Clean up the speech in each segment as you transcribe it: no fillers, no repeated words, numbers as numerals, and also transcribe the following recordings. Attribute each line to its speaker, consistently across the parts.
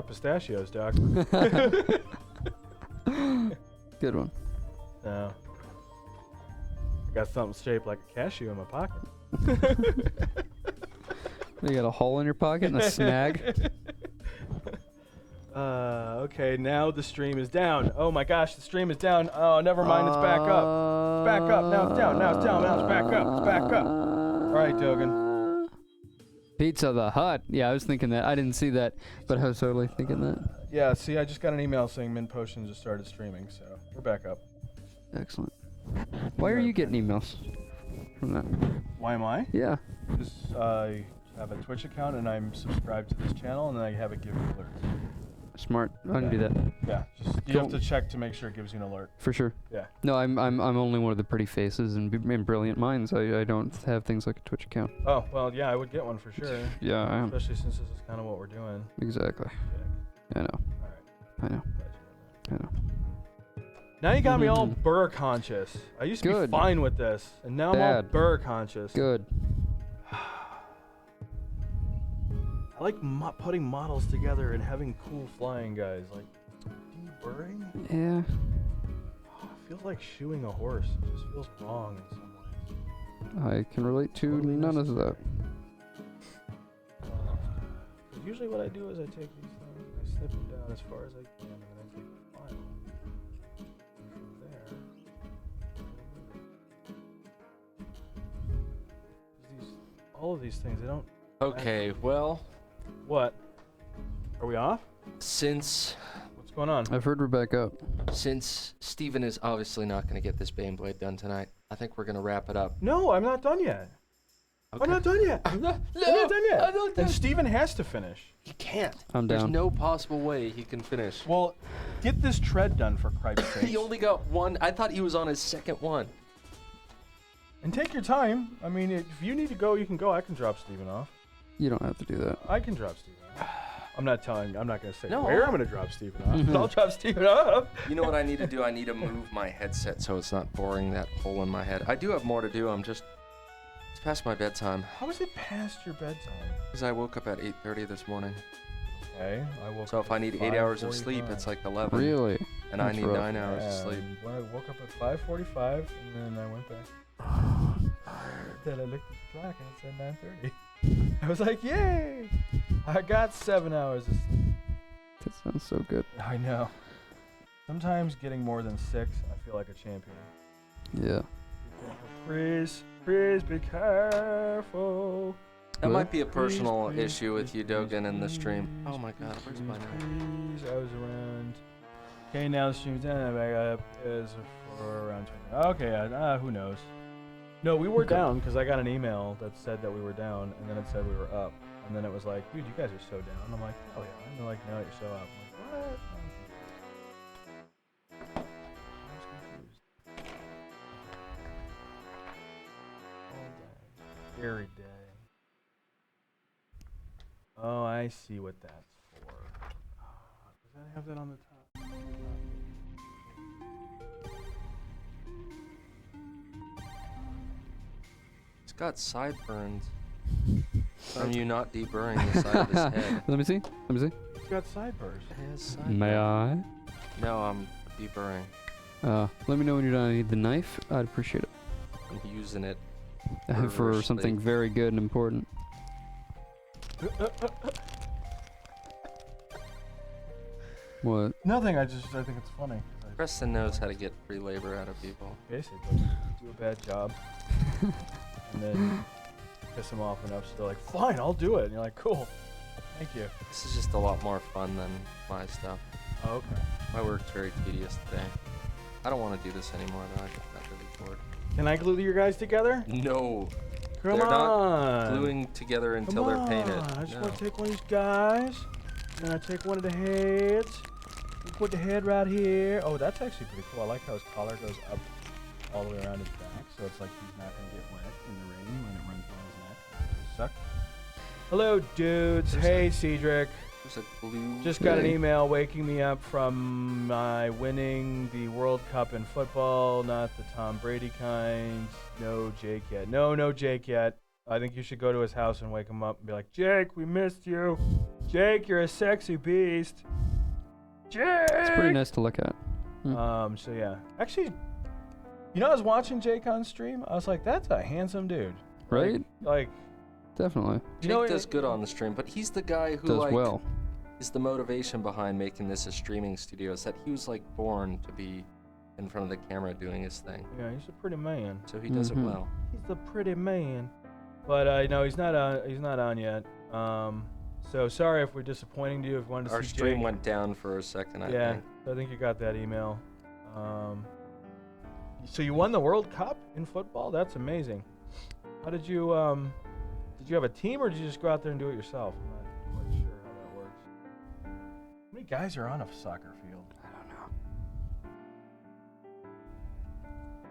Speaker 1: pistachios, Doc.
Speaker 2: Good one.
Speaker 1: No. I got something shaped like a cashew in my pocket.
Speaker 2: You got a hole in your pocket and a snag?
Speaker 1: Okay, now the stream is down. Oh my gosh, the stream is down. Oh, never mind, it's back up. It's back up, now it's down, now it's down, now it's back up, it's back up. All right, Dogan.
Speaker 2: Pizza the Hut. Yeah, I was thinking that. I didn't see that, but I was totally thinking that.
Speaker 1: Yeah, see, I just got an email saying Min Potion just started streaming, so we're back up.
Speaker 2: Excellent. Why are you getting emails from that?
Speaker 1: Why am I?
Speaker 2: Yeah.
Speaker 1: Because I have a Twitch account and I'm subscribed to this channel, and then I have it give me alerts.
Speaker 2: Smart. I can do that.
Speaker 1: Yeah, just you have to check to make sure it gives you an alert.
Speaker 2: For sure.
Speaker 1: Yeah.
Speaker 2: No, I'm only one of the pretty faces and brilliant minds. I don't have things like a Twitch account.
Speaker 1: Oh well, yeah, I would get one for sure.
Speaker 2: Yeah, I am.
Speaker 1: Especially since this is kind of what we're doing.
Speaker 2: Exactly.
Speaker 1: Yeah.
Speaker 2: I know.
Speaker 1: All right.
Speaker 2: I know. I know.
Speaker 1: Now you got me all burr conscious. I used to be fine with this, and now I'm all burr conscious.
Speaker 2: Good.
Speaker 1: I like putting models together and having cool flying guys. Like, deburring?
Speaker 2: Yeah.
Speaker 1: It feels like shoeing a horse. It just feels wrong in some ways.
Speaker 2: I can relate to none of that.
Speaker 1: Usually what I do is I take these things and I snip them down as far as I can, and then I take the file. And from there, all of these things, they don't...
Speaker 3: Okay, well...
Speaker 1: What? Are we off?
Speaker 3: Since...
Speaker 1: What's going on?
Speaker 2: I've heard we're back up.
Speaker 3: Since Steven is obviously not going to get this Baneblade done tonight, I think we're going to wrap it up.
Speaker 1: No, I'm not done yet.
Speaker 3: Okay.
Speaker 1: I'm not done yet. I'm not done yet. And Steven has to finish.
Speaker 3: He can't.
Speaker 2: I'm down.
Speaker 3: There's no possible way he can finish.
Speaker 1: Well, get this tread done for Christ's sake.
Speaker 3: He only got one. I thought he was on his second one.
Speaker 1: And take your time. I mean, if you need to go, you can go. I can drop Steven off.
Speaker 2: You don't have to do that.
Speaker 1: I can drop Steven off. I'm not going to say
Speaker 3: No.
Speaker 1: where I'm going to drop Steven off, but I'll drop Steven off.
Speaker 3: You know what I need to do? I need to move my headset so it's not boring that hole in my head. I do have more to do. It's past my bedtime.
Speaker 1: How is it past your bedtime?
Speaker 3: Because I woke up at 8:30 this morning.
Speaker 1: Okay, I woke
Speaker 3: So
Speaker 1: up
Speaker 3: if I need 8 hours of sleep, it's like 11.
Speaker 2: Really?
Speaker 3: And I
Speaker 2: That's
Speaker 3: need
Speaker 2: rough.
Speaker 3: 9 hours of sleep.
Speaker 1: When I woke up at 5:45, and then I went back. Then I looked at the clock and it said 9:30. I was like, yay! I got 7 hours of sleep.
Speaker 2: That sounds so good.
Speaker 1: I know. Sometimes getting more than 6, I feel like a champion.
Speaker 2: Yeah.
Speaker 1: Please be careful.
Speaker 3: That might be a personal
Speaker 1: Please,
Speaker 3: issue with you, Dogan, in the stream.
Speaker 1: please,
Speaker 3: Oh my god, where's my note?
Speaker 1: Please, I was around. Okay, now the stream's done. Back up is for around 20. Okay, who knows? No, we were down because I got an email that said that we were down, and then it said we were up. And then it was like, dude, you guys are so down. I'm like, oh yeah. And they're like, no, you're so up. I'm like, what? I was confused. All day. Every day. Oh, I see what that's for. Does that have that on the top?
Speaker 3: He's got sideburns from you not deburring the side of his head.
Speaker 2: Let me see.
Speaker 1: He's got sideburns.
Speaker 3: He has sideburns.
Speaker 2: May I?
Speaker 3: No, I'm deburring.
Speaker 2: Let me know when you're done. I need the knife. I'd appreciate it.
Speaker 3: I'm using it
Speaker 2: For
Speaker 3: feverishly.
Speaker 2: something very good and important. What?
Speaker 1: Nothing. I think it's funny.
Speaker 3: Preston knows how to get free labor out of people.
Speaker 1: Basically, do a bad job, and then piss them off enough so they're like, fine, I'll do it. And you're like, cool, thank you.
Speaker 3: This is just a lot more fun than my stuff.
Speaker 1: Oh, okay.
Speaker 3: My work's very tedious today. I don't want to do this anymore though. I got really bored.
Speaker 1: Can I glue your guys together?
Speaker 3: No.
Speaker 1: Come
Speaker 3: They're
Speaker 1: on.
Speaker 3: not gluing together until
Speaker 1: Come
Speaker 3: they're painted.
Speaker 1: on. I just
Speaker 3: No.
Speaker 1: want to take one of these guys, and I take one of the heads. We put the head right here. Oh, that's actually pretty cool. I like how his collar goes up all the way around his back, so it's like he's not going to get wet in the rain when it runs down his neck. Suck. Hello, dudes. Hey, Cedric.
Speaker 3: There's a blue.
Speaker 1: Just got an email waking me up from my winning the World Cup in football, not the Tom Brady kind. No Jake yet. No Jake yet. I think you should go to his house and wake him up and be like, Jake, we missed you. Jake, you're a sexy beast. Jake.
Speaker 2: It's pretty nice to look at.
Speaker 1: So yeah, actually, you know, I was watching Jake on stream. I was like, that's a handsome dude.
Speaker 2: Right?
Speaker 1: Like
Speaker 2: Definitely.
Speaker 3: Jake does good on the stream, but he's the guy who
Speaker 2: Does
Speaker 3: like
Speaker 2: well.
Speaker 3: is the motivation behind making this a streaming studio. Is that he was like born to be in front of the camera doing his thing.
Speaker 1: Yeah, he's a pretty man.
Speaker 3: So he does it well.
Speaker 1: He's a pretty man. But no, he's not on yet. So sorry if we're disappointing you. If you wanted to
Speaker 3: Our
Speaker 1: see
Speaker 3: stream
Speaker 1: Jake.
Speaker 3: went down for a second, I
Speaker 1: Yeah,
Speaker 3: think.
Speaker 1: I think you got that email. So you won the World Cup in football? That's amazing. How did you have a team or did you just go out there and do it yourself? I'm not quite sure how that works. How many guys are on a soccer field?
Speaker 2: I don't know.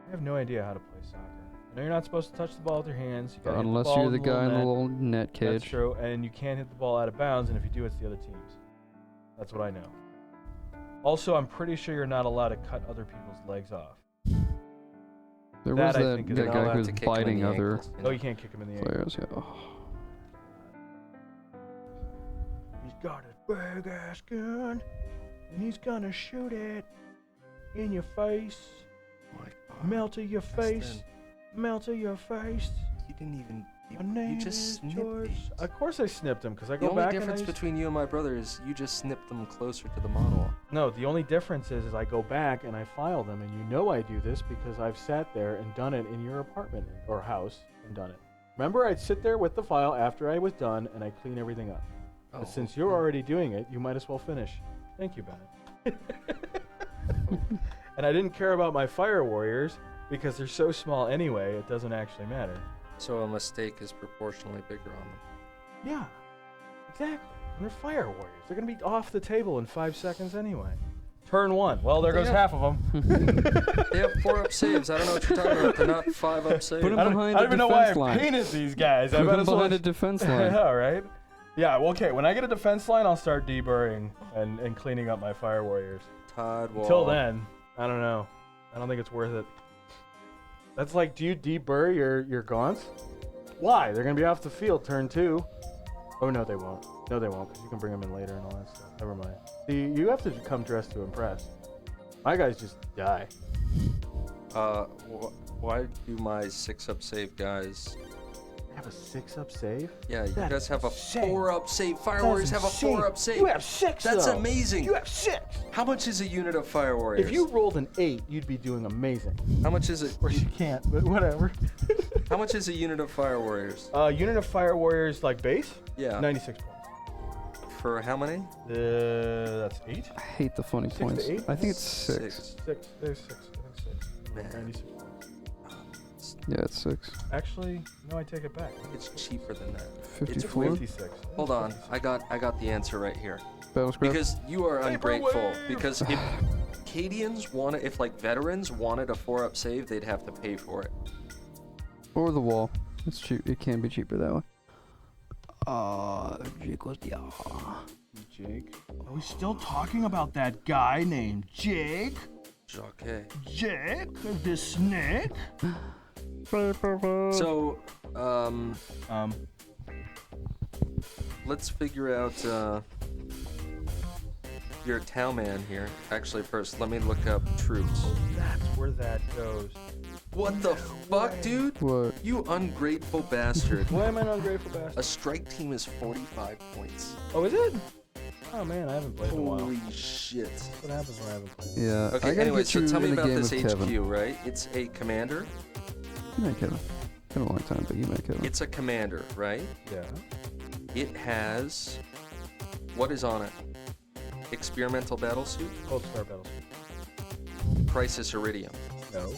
Speaker 1: I have no idea how to play soccer. I know you're not supposed to touch the ball with your hands. You gotta hit the
Speaker 2: Unless
Speaker 1: ball
Speaker 2: you're
Speaker 1: in
Speaker 2: the guy in the
Speaker 1: net.
Speaker 2: little net cage.
Speaker 1: That's true, and you can't hit the ball out of bounds, and if you do, it's the other teams. That's what I know. Also, I'm pretty sure you're not allowed to cut other people's legs off.
Speaker 2: There
Speaker 1: That
Speaker 2: was
Speaker 1: I
Speaker 2: that,
Speaker 1: think is
Speaker 2: that
Speaker 3: You're not
Speaker 2: guy
Speaker 3: allowed
Speaker 2: who was
Speaker 3: to kick him in
Speaker 2: biting
Speaker 3: the
Speaker 2: other
Speaker 3: ankles, you
Speaker 1: Oh,
Speaker 3: know?
Speaker 1: you can't kick him in the ankle.
Speaker 2: players. Yeah. Oh.
Speaker 1: He's got his big ass gun, and he's gonna shoot it in your face.
Speaker 3: Oh my God.
Speaker 1: Melt to your face.
Speaker 3: Preston,
Speaker 1: Melt to your face.
Speaker 3: You didn't even.
Speaker 1: My name
Speaker 3: You just
Speaker 1: is
Speaker 3: snipped
Speaker 1: George.
Speaker 3: these.
Speaker 1: Of course I snipped him, because I
Speaker 3: The
Speaker 1: go
Speaker 3: only
Speaker 1: back and
Speaker 3: difference
Speaker 1: I use...
Speaker 3: between you and my brother is you just snipped them closer to the model.
Speaker 1: No, the only difference is I go back and I file them, and you know I do this because I've sat there and done it in your apartment or house and done it. Remember, I'd sit there with the file after I was done, and I clean everything up.
Speaker 3: Oh,
Speaker 1: But since you're already doing it, you might as well finish. Thank you, Bennett. And I didn't care about my fire warriors because they're so small anyway, it doesn't actually matter.
Speaker 3: So a mistake is proportionally bigger on them.
Speaker 1: Yeah, exactly. And they're fire warriors. They're going to be off the table in 5 seconds anyway. Turn one. Well, there goes half of them.
Speaker 3: They have 4-up saves. I don't know what you're talking about. They're not 5-up saves.
Speaker 2: Put 'em
Speaker 1: I don't
Speaker 2: behind the
Speaker 1: even know why I
Speaker 2: defense line.
Speaker 1: painted these guys. I
Speaker 2: Put
Speaker 1: bet
Speaker 2: him
Speaker 1: as well
Speaker 2: behind a
Speaker 1: as-
Speaker 2: defense line.
Speaker 1: Yeah, right? Yeah, well, okay. When I get a defense line, I'll start deburring and cleaning up my fire warriors.
Speaker 3: Todd Wall.
Speaker 1: Until then, I don't know. I don't think it's worth it. That's like, do you deburr your gaunts? Why? They're going to be off the field turn 2. Oh, no, they won't. No, they won't, because you can bring them in later and all that stuff. Never mind. See, you have to come dressed to impress. My guys just die.
Speaker 3: Why do my 6-up save guys?
Speaker 1: You have a 6-up save?
Speaker 3: Yeah, you
Speaker 1: That
Speaker 3: guys
Speaker 1: is
Speaker 3: have a
Speaker 1: insane.
Speaker 3: 4-up save. Fire
Speaker 1: That's
Speaker 3: warriors have a
Speaker 1: insane.
Speaker 3: 4-up save.
Speaker 1: You have 6
Speaker 3: That's
Speaker 1: though.
Speaker 3: amazing.
Speaker 1: You have 6.
Speaker 3: How much is a unit of fire warriors?
Speaker 1: If you rolled an 8, you'd be doing amazing.
Speaker 3: How much is it?
Speaker 1: Of course you can't, but whatever.
Speaker 3: How much is a unit of fire warriors?
Speaker 1: Unit of fire warriors like base?
Speaker 3: Yeah.
Speaker 1: 96 points.
Speaker 3: For how many?
Speaker 1: That's 8?
Speaker 2: I hate the funny
Speaker 1: 6 to
Speaker 2: points.
Speaker 1: 8?
Speaker 2: I think it's 6.
Speaker 1: 6. There's 6. I think 6.
Speaker 3: Man.
Speaker 1: 96 points.
Speaker 2: Yeah, it's 6.
Speaker 1: Actually, no, I take it back.
Speaker 3: It's cheaper than that.
Speaker 2: 54.
Speaker 1: 56.
Speaker 3: Hold on, I got the answer right here.
Speaker 2: Battle scrap.
Speaker 3: Because you are ungrateful.
Speaker 1: Vaporwave!
Speaker 3: Because if Cadians wanted, if like veterans wanted a 4-up save, they'd have to pay for it.
Speaker 2: Or the wall. It's cheap. It can be cheaper that way. Jake was the
Speaker 1: Jake? Are we still talking about that guy named Jake?
Speaker 3: Jacques.
Speaker 1: Jake? The snake?
Speaker 3: So,
Speaker 1: Um,
Speaker 3: let's figure out your town man here. Actually, first, let me look up troops.
Speaker 1: that's where that goes.
Speaker 3: What the fuck, dude?
Speaker 2: What?
Speaker 3: You ungrateful bastard.
Speaker 1: Why am I an ungrateful
Speaker 3: A
Speaker 1: bastard?
Speaker 3: strike team is 45 points.
Speaker 1: Oh, is it? Oh man, I haven't played in a while.
Speaker 3: Holy shit.
Speaker 1: That's what happens when I haven't played.
Speaker 2: Yeah. I
Speaker 3: Okay,
Speaker 2: gotta
Speaker 3: anyway,
Speaker 2: get
Speaker 3: so
Speaker 2: you
Speaker 3: tell me
Speaker 2: in a
Speaker 3: about
Speaker 2: game
Speaker 3: this
Speaker 2: with
Speaker 3: HQ,
Speaker 2: Kevin.
Speaker 3: right? It's a commander.
Speaker 2: You met Kevin. Been a long time, but you met Kevin.
Speaker 3: It's a commander, right?
Speaker 1: Yeah.
Speaker 3: It has... What is on it? Experimental battlesuit?
Speaker 1: Cold Star Battlesuit.
Speaker 3: Crisis Iridium.
Speaker 1: No.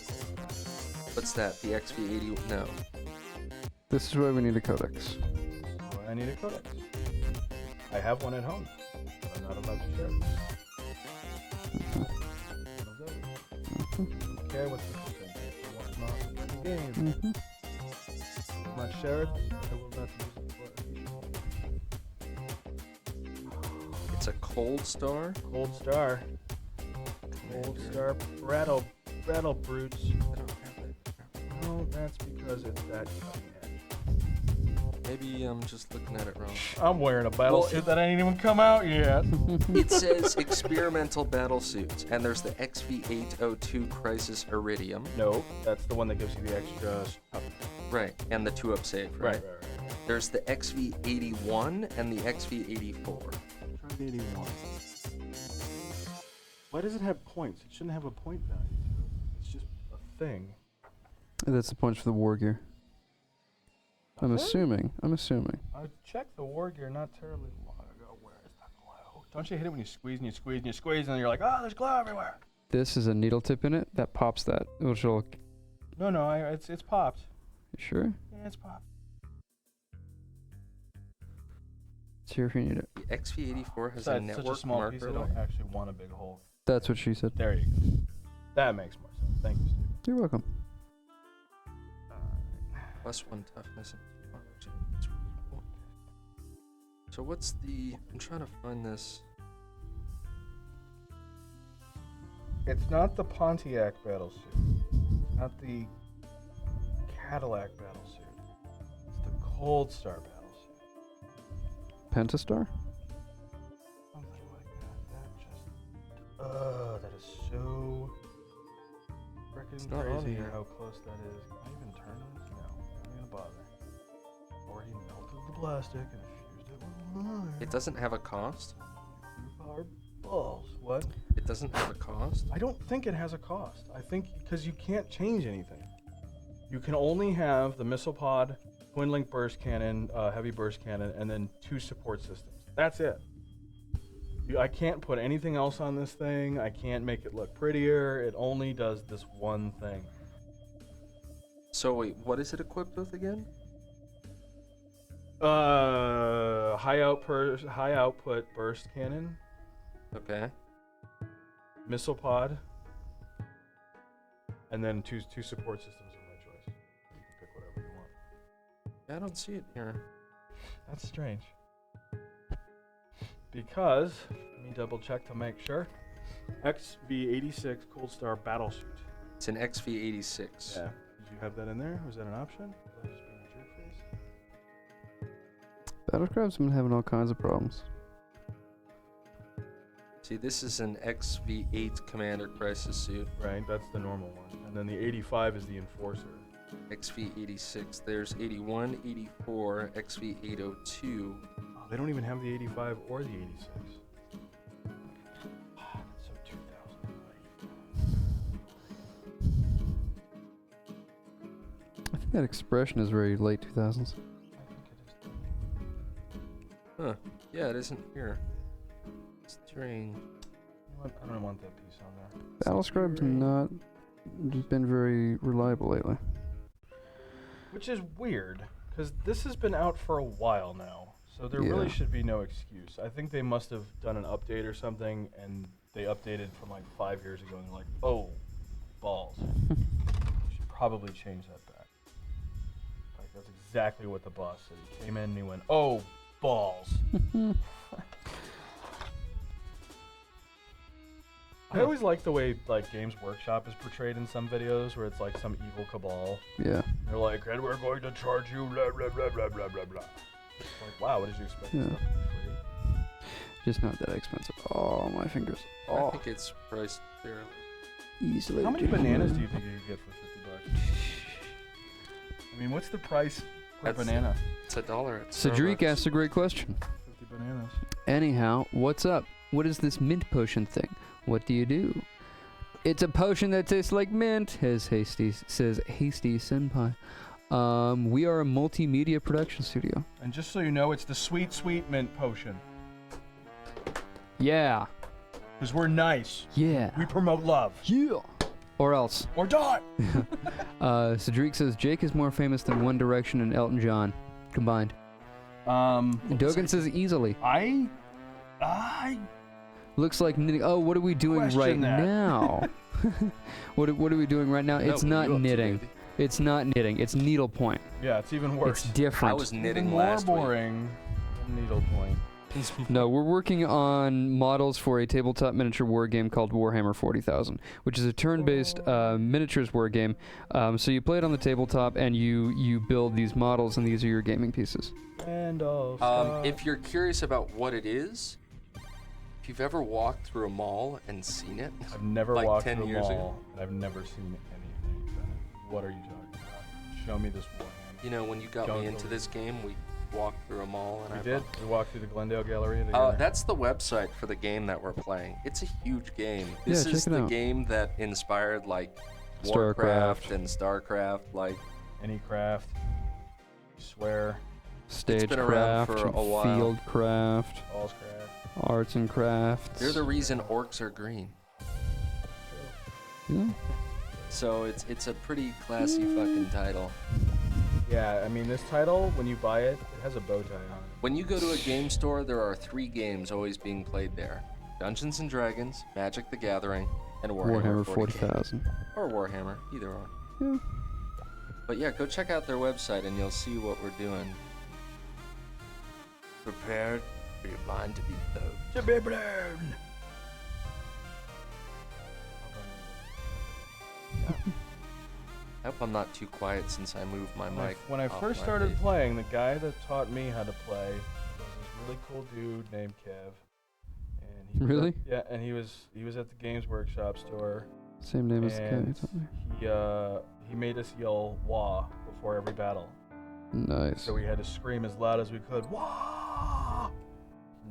Speaker 3: What's that? The XV-80? No.
Speaker 2: This is why we need a codex.
Speaker 1: Well, I need a codex. I have one at home, but I'm not allowed to share it.
Speaker 2: Mhm.
Speaker 1: One of those. Don't care what people think. I want not to play the game.
Speaker 2: Mhm.
Speaker 1: If not share it, I will not use it for
Speaker 3: It's a Cold Star?
Speaker 1: Cold Star. Cold Star Rattle Brutes.
Speaker 3: I don't have it.
Speaker 1: No, that's because it's that cutting edge.
Speaker 3: Maybe I'm just looking at it wrong.
Speaker 1: I'm wearing a battle suit that ain't even come out yet.
Speaker 3: It says experimental battle suits, and there's the XV802 Crisis Iridium.
Speaker 1: No, that's the one that gives you the extra.
Speaker 3: Right, and the 2-up save, right? There's the XV81 and the XV84.
Speaker 1: Try the 81. Why does it have points? It shouldn't have a point value. It's just a thing.
Speaker 2: That's the points for the war gear. I'm assuming.
Speaker 1: I checked the war gear not terribly long ago. Where is that glow? Don't you hit it when you squeeze and you squeeze and you squeeze and you're like, oh, there's glow everywhere.
Speaker 2: This is a needle tip in it that pops that, which will.
Speaker 1: No, it's popped.
Speaker 2: You sure?
Speaker 1: Yeah, it's popped.
Speaker 2: It's here if you need it.
Speaker 3: The XV84 has
Speaker 1: So
Speaker 3: a
Speaker 1: it's such a
Speaker 3: network
Speaker 1: small piece,
Speaker 3: marker.
Speaker 1: I don't actually want a big hole.
Speaker 2: That's what she said.
Speaker 1: There you go. That makes more sense. Thank you, Steve.
Speaker 2: You're welcome.
Speaker 3: +1 toughness and armor. That's really cool. So what's the? I'm trying to find this.
Speaker 1: It's not the Pontiac battle suit. It's not the Cadillac battle suit. It's the Cold Star battle suit.
Speaker 2: Pentastar?
Speaker 1: Something like that. That is so freaking
Speaker 3: not on
Speaker 1: crazy
Speaker 3: here.
Speaker 1: how close that is. Can I even turn this? No, I'm gonna bother. Already melted the plastic and fused it with wire.
Speaker 3: It doesn't have a cost.
Speaker 1: Our balls. What?
Speaker 3: It doesn't have a cost.
Speaker 1: I don't think it has a cost. I think because you can't change anything. You can only have the missile pod, twin link burst cannon, heavy burst cannon, and then 2 support systems. That's it. I can't put anything else on this thing. I can't make it look prettier. It only does this one thing.
Speaker 3: So wait, what is it equipped with again?
Speaker 1: High output burst cannon,
Speaker 3: Okay.
Speaker 1: missile pod, and then two support systems of my choice. You can pick whatever you want.
Speaker 3: I don't see it here.
Speaker 1: That's strange. Because, let me double check to make sure. XV86 Cold Star battle suit.
Speaker 3: It's an XV86.
Speaker 1: Yeah. Did you have that in there? Was that an option? Was I just being a jerk face?
Speaker 2: Battlecraft's been having all kinds of problems.
Speaker 3: See, this is an XV8 Commander Crisis suit.
Speaker 1: Right, that's the normal one. And then the 85 is the Enforcer.
Speaker 3: XV86. There's 81, 84, XV802.
Speaker 1: Oh, they don't even have the 85 or the 86. That's so 2000.
Speaker 2: I think that expression is very late 2000s.
Speaker 1: I think it is.
Speaker 3: Huh. Yeah, it isn't here. Strange.
Speaker 1: You know what? I don't want that piece on there.
Speaker 2: Battlescribe's not been very reliable lately.
Speaker 1: Which is weird, because this has been out for a while now, so there really
Speaker 2: Yeah.
Speaker 1: should be no excuse. I think they must have done an update or something, and they updated from like 5 years ago, and they're like, oh, balls. We should probably change that back. Like, that's exactly what the boss said. He came in and he went, oh, balls. I always like the way like Games Workshop is portrayed in some videos where it's like some evil cabal.
Speaker 2: Yeah.
Speaker 1: They're like, and we're going to charge you blah blah blah blah blah blah blah. It's like, wow, what did you expect?
Speaker 2: Yeah.
Speaker 1: This stuff to be free?
Speaker 2: Just not that expensive. Oh, my fingers.
Speaker 3: I
Speaker 2: Oh,
Speaker 3: think it's priced fairly.
Speaker 2: easily.
Speaker 1: How many bananas do you think you could get for $50? I mean, what's the price per
Speaker 3: That's-
Speaker 1: banana?
Speaker 3: It's $1 at
Speaker 2: Cedric
Speaker 3: Starbucks.
Speaker 2: asked a great question.
Speaker 1: 50 bananas.
Speaker 2: Anyhow, what's up? What is this mint potion thing? What do you do? It's a potion that tastes like mint, says Hasty Senpai. We are a multimedia production studio.
Speaker 1: And just so you know, it's the sweet, sweet mint potion.
Speaker 2: Yeah.
Speaker 1: Because we're nice.
Speaker 2: Yeah.
Speaker 1: We promote love.
Speaker 2: Yeah. Or else.
Speaker 1: Or die.
Speaker 2: Cedric says Jake is more famous than One Direction and Elton John combined. And Dogan says easily.
Speaker 1: I
Speaker 2: Looks like knitting. Oh, what are we doing
Speaker 1: Question
Speaker 2: right
Speaker 1: that.
Speaker 2: now? What are we doing right now?
Speaker 3: No,
Speaker 2: It's
Speaker 3: what are
Speaker 2: not
Speaker 3: you up to,
Speaker 2: knitting.
Speaker 3: baby?
Speaker 2: It's not knitting. It's needlepoint.
Speaker 1: yeah, it's even worse.
Speaker 2: It's different.
Speaker 3: I was knitting
Speaker 1: even more
Speaker 3: last week.
Speaker 1: boring than needlepoint.
Speaker 2: No, we're working on models for a tabletop miniature war game called Warhammer 40,000, which is a turn-based miniatures war game. So you play it on the tabletop, and you build these models, and these are your gaming pieces.
Speaker 1: And
Speaker 3: if you're curious about what it is, if you've ever walked through a mall and seen it,
Speaker 1: I've never
Speaker 3: like
Speaker 1: walked
Speaker 3: 10
Speaker 1: through a
Speaker 3: years
Speaker 1: mall,
Speaker 3: ago.
Speaker 1: and I've never seen anything. Bennet. What are you talking about? Show me this Warhammer.
Speaker 3: You know, when you got
Speaker 1: Don't
Speaker 3: me into
Speaker 1: believe
Speaker 3: this game, we walked through a mall, and
Speaker 1: We
Speaker 3: I
Speaker 1: did. We walked through the Glendale Gallery together.
Speaker 3: thought, that's the website for the game that we're playing. It's a huge game. This
Speaker 2: Yeah,
Speaker 3: is
Speaker 2: check it
Speaker 3: the
Speaker 2: out.
Speaker 3: game that inspired like
Speaker 2: StarCraft.
Speaker 3: Warcraft and StarCraft. Like,
Speaker 1: Any craft. Swear.
Speaker 3: been around
Speaker 2: Stagecraft,
Speaker 3: for a while.
Speaker 2: Fieldcraft,
Speaker 1: All's craft.
Speaker 2: arts and crafts.
Speaker 3: they're the reason orcs are green.
Speaker 2: Yeah.
Speaker 3: So it's a pretty classy fucking title.
Speaker 1: Yeah, I mean, this title, when you buy it, it has a bow tie on it.
Speaker 3: When you go to a game store, there are 3 games always being played there: Dungeons and Dragons, Magic the Gathering, and Warhammer
Speaker 2: 40,000.
Speaker 3: Or Warhammer, either or.
Speaker 2: Yeah.
Speaker 3: But yeah, go check out their website and you'll see what we're doing. Prepared for your mind to be blown.
Speaker 1: To be blown.
Speaker 3: I hope I'm not too quiet since I moved my mic.
Speaker 1: When I
Speaker 3: off
Speaker 1: first
Speaker 3: my
Speaker 1: started
Speaker 3: face.
Speaker 1: playing, the guy that taught me how to play was this really cool dude named Kev. And he was
Speaker 2: Really?
Speaker 1: yeah, and he was at the Games Workshop store.
Speaker 2: Same name as the guy you
Speaker 1: And
Speaker 2: told me.
Speaker 1: he made us yell "wah" before every battle.
Speaker 2: Nice.
Speaker 1: So we had to scream as loud as we could, "wah!"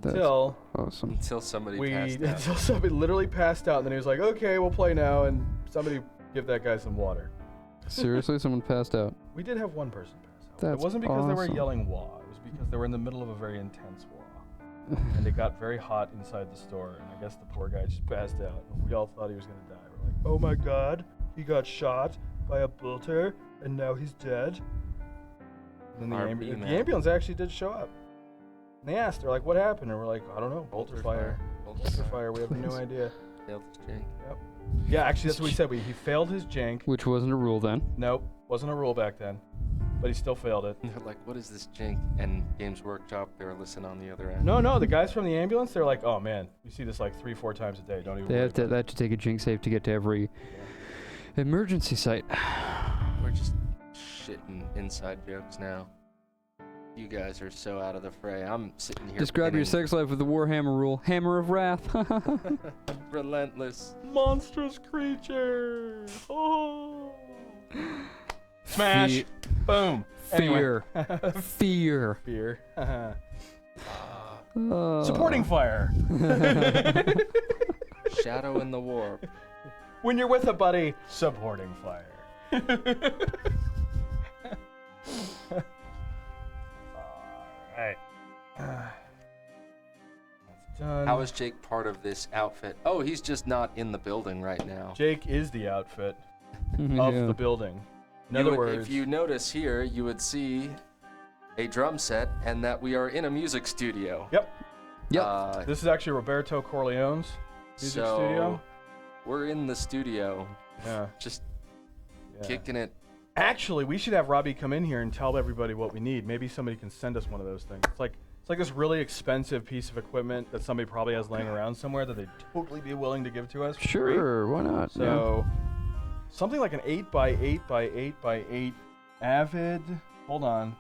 Speaker 2: That's
Speaker 1: Until
Speaker 2: awesome.
Speaker 3: Until somebody passed out.
Speaker 1: until somebody literally passed out, and then he was like, "Okay, we'll play now," and somebody give that guy some water.
Speaker 2: Seriously, someone passed out.
Speaker 1: We did have one person pass out.
Speaker 2: That's
Speaker 1: It wasn't because they were
Speaker 2: awesome.
Speaker 1: yelling "wah." It was because they were in the middle of a very intense wah, and it got very hot inside the store. And I guess the poor guy just passed out. We all thought he was gonna die. We're like, "Oh my God, he got shot by a bolter, and now he's dead." And then
Speaker 3: RB,
Speaker 1: the
Speaker 3: man.
Speaker 1: ambulance actually did show up. And they asked, they're like, "What happened?" And we're like, "I don't know, bolter fire, bolter fire. We have no idea."
Speaker 3: Failed his drink.
Speaker 1: Yep. Yeah, actually, that's what he said. He failed his jank.
Speaker 2: Which wasn't a rule then.
Speaker 1: Nope, wasn't a rule back then, but he still failed it.
Speaker 3: And they're like, what is this jink? And Games Workshop, they were listening on the other end.
Speaker 1: No, the guys from the ambulance, they're like, "Oh man, we see this like 3-4 times a day. Don't even."
Speaker 2: They
Speaker 1: worry
Speaker 2: have to,
Speaker 1: about
Speaker 2: they have to take a jinx save to get to every emergency site.
Speaker 3: We're just shitting inside jokes now. You guys are so out of the fray. I'm sitting here
Speaker 2: Describe your
Speaker 3: pinning
Speaker 2: sex life with the Warhammer rule. Hammer of Wrath.
Speaker 3: relentless.
Speaker 1: it. Monstrous creature. Oh. Smash.
Speaker 2: Fe-
Speaker 1: Boom.
Speaker 2: Fear. Fear.
Speaker 1: Fear.
Speaker 2: Uh,
Speaker 1: Supporting fire.
Speaker 3: Shadow in the warp.
Speaker 1: When you're with a buddy, supporting fire. Alright. That's done.
Speaker 3: How is Jake part of this outfit? Oh, he's just not in the building right now.
Speaker 1: Jake is the outfit of
Speaker 2: yeah.
Speaker 1: the building. In
Speaker 3: You
Speaker 1: other
Speaker 3: would-
Speaker 1: words,
Speaker 3: if you notice here, you would see a drum set and that we are in a music studio.
Speaker 1: Yep.
Speaker 2: Yep.
Speaker 1: This is actually Roberto Corleone's music
Speaker 3: so
Speaker 1: studio.
Speaker 3: We're in the studio,
Speaker 1: Yeah.
Speaker 3: just
Speaker 1: yeah.
Speaker 3: kicking it.
Speaker 1: Actually, we should have Robbie come in here and tell everybody what we need. Maybe somebody can send us one of those things. It's like this really expensive piece of equipment that somebody probably has laying around somewhere that they'd totally be willing to give to us. for free.
Speaker 2: Sure, why not?
Speaker 1: So, something like an 8x8x8x8 Avid. Hold on.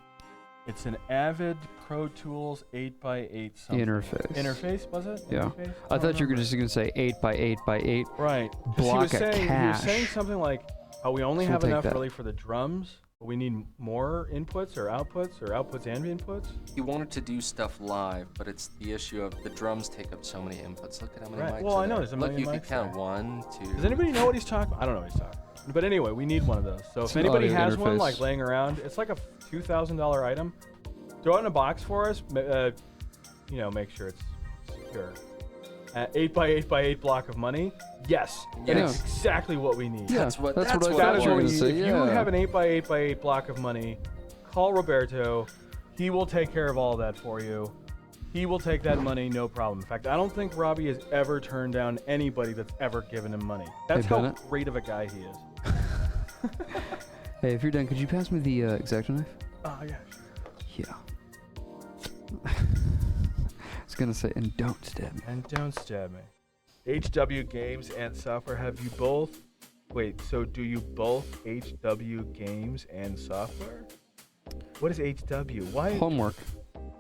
Speaker 1: It's an Avid Pro Tools 8x8 something.
Speaker 2: Interface.
Speaker 1: Interface, was it?
Speaker 2: Yeah.
Speaker 1: Interface?
Speaker 2: I thought you were
Speaker 1: remember.
Speaker 2: just going to say 8x8x8.
Speaker 1: Right. 'Cause
Speaker 2: block of
Speaker 1: he was saying
Speaker 2: cash.
Speaker 1: something like, how we only
Speaker 2: We'll
Speaker 1: have
Speaker 2: take
Speaker 1: enough
Speaker 2: that.
Speaker 1: really for the drums, but we need more inputs or outputs and inputs.
Speaker 3: He wanted to do stuff live, but it's the issue of the drums take up so many inputs. Look at how many
Speaker 1: Right.
Speaker 3: mics
Speaker 1: Well,
Speaker 3: are
Speaker 1: I know
Speaker 3: there.
Speaker 1: there's a
Speaker 3: Look,
Speaker 1: million
Speaker 3: you
Speaker 1: mics
Speaker 3: can count
Speaker 1: there.
Speaker 3: 1, 2.
Speaker 1: Does anybody know what he's talking about? I don't know what he's talking about. But anyway, we need one of those. So
Speaker 2: It's
Speaker 1: if
Speaker 2: an
Speaker 1: anybody
Speaker 2: audio
Speaker 1: has one
Speaker 2: interface.
Speaker 1: like laying around, it's like a $2,000 item. Throw it in a box for us. Make sure it's secure. 8x8x8 block of money. Yes, that is
Speaker 3: Yes.
Speaker 1: exactly what we need.
Speaker 2: Yeah,
Speaker 3: That's what-
Speaker 2: that's
Speaker 3: that's
Speaker 2: what I
Speaker 3: what
Speaker 1: That
Speaker 2: thought
Speaker 1: is
Speaker 2: you
Speaker 1: what
Speaker 2: were
Speaker 1: we
Speaker 2: going
Speaker 1: need.
Speaker 2: to say.
Speaker 1: If
Speaker 2: Yeah.
Speaker 1: you have an 8x8x8 block of money, call Roberto. He will take care of all that for you. He will take that money, no problem. In fact, I don't think Robbie has ever turned down anybody that's ever given him money. That's
Speaker 2: Hey,
Speaker 1: how
Speaker 2: Bennett.
Speaker 1: great of a guy he is.
Speaker 2: Hey, if you're done, could you pass me the X-Acto knife?
Speaker 1: Oh, yeah.
Speaker 2: Yeah. I was gonna say, and don't stab me.
Speaker 1: And don't stab me. HW Games and Software, have you both? Wait, so do you both HW Games and Software? What is HW? Why?
Speaker 2: Homework.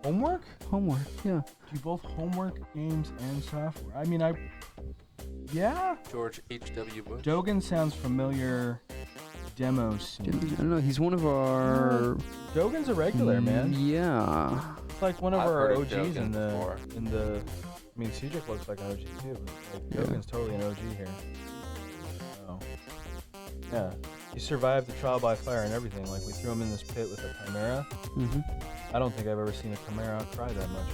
Speaker 1: Homework?
Speaker 2: Homework, yeah.
Speaker 1: Do you both homework, games, and software? I mean, yeah?
Speaker 3: George H.W. Bush.
Speaker 1: Dogan sounds familiar. Demo scene.
Speaker 2: I don't know, he's one of our...
Speaker 1: Dogan's a regular, man.
Speaker 2: Yeah.
Speaker 1: It's like one of
Speaker 3: I've
Speaker 1: our
Speaker 3: heard of
Speaker 1: OGs
Speaker 3: Dogan
Speaker 1: in
Speaker 3: before.
Speaker 1: the... I mean, Cedric looks like an OG too. Like,
Speaker 2: Yeah.
Speaker 1: Dogan's totally an OG here. So, yeah. He survived the trial by fire and everything. Like, we threw him in this pit with a chimera.
Speaker 2: Mm-hmm.
Speaker 1: I don't think I've ever seen a chimera cry that much.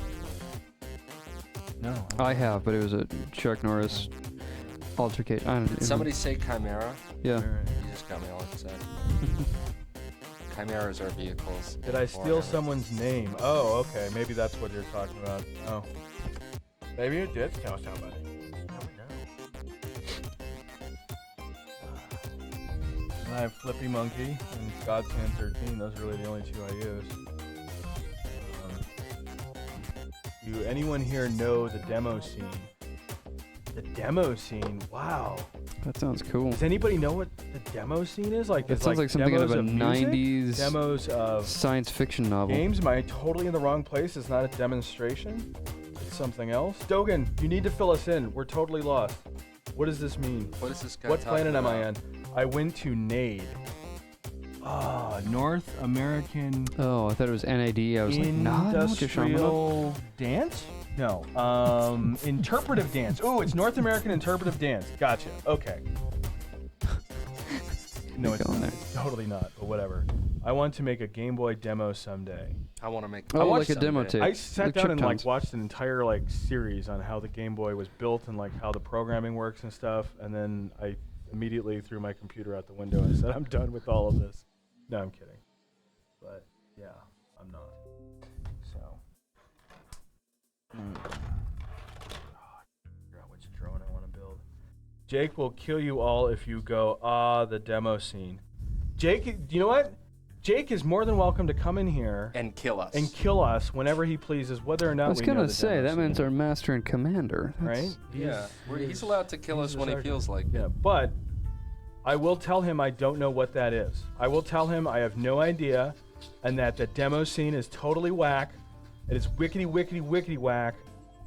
Speaker 1: No.
Speaker 2: I have, but it was a Chuck Norris altercation. I don't know.
Speaker 3: Did somebody say Chimera?
Speaker 2: Yeah.
Speaker 3: You just got me all upset. Chimeras are vehicles.
Speaker 1: Did I steal someone's name? Oh, okay. Maybe that's what you're talking about. Oh. Maybe you did steal somebody. And I have Flippy Monkey and God's Hand 13. Those are really the only two I use. Do anyone here know the demo scene? The demo scene? Wow.
Speaker 2: That sounds cool.
Speaker 1: Does anybody know what the demo scene is? Like,
Speaker 2: It
Speaker 1: it's
Speaker 2: sounds like something out of
Speaker 1: demos
Speaker 2: a
Speaker 1: music?
Speaker 2: 90s
Speaker 1: Demos of
Speaker 2: science fiction novel.
Speaker 1: games? Am I totally in the wrong place? It's not a demonstration? It's something else? Dogan, you need to fill us in. We're totally lost. What does this mean?
Speaker 3: What is this guy
Speaker 1: What
Speaker 3: talking
Speaker 1: planet am I
Speaker 3: about?
Speaker 1: on? I went to NAID. North American
Speaker 2: Oh, I thought it was NAD. I was like, nah, I know what you're talking about.
Speaker 1: Industrial Dance? No. Interpretive Dance. Oh, it's North American Interpretive Dance. Gotcha. Okay. No,
Speaker 2: You're
Speaker 1: it's
Speaker 2: going
Speaker 1: not.
Speaker 2: there.
Speaker 1: It's totally not, but whatever. I want to make a Game Boy demo someday.
Speaker 3: I want to make.
Speaker 2: Oh,
Speaker 1: watched
Speaker 2: like a demo
Speaker 3: someday.
Speaker 2: tape.
Speaker 1: I sat
Speaker 2: Like
Speaker 1: down
Speaker 2: chip
Speaker 1: and
Speaker 2: tones.
Speaker 1: watched an entire series on how the Game Boy was built and how the programming works and stuff, and then I immediately threw my computer out the window and said, I'm done with all of this. No, I'm kidding. But yeah, I'm not. So. Figure out which drone I want to build. Jake will kill you all if you go, the demo scene. Jake, you know what? Jake is more than welcome to come in here
Speaker 3: And kill us.
Speaker 1: and kill us whenever he pleases, whether or not
Speaker 2: I was
Speaker 1: we know
Speaker 2: gonna
Speaker 1: the
Speaker 2: say,
Speaker 1: demo
Speaker 2: that means
Speaker 1: scene.
Speaker 2: our master and commander.
Speaker 1: Right?
Speaker 3: Yeah. He's allowed to kill
Speaker 1: he's
Speaker 3: us
Speaker 1: a
Speaker 3: when he
Speaker 1: sergeant.
Speaker 3: feels like it.
Speaker 1: Yeah, but I will tell him I don't know what that is. I will tell him I have no idea, and that the demo scene is totally whack. It is wickety, wickety, wickety whack,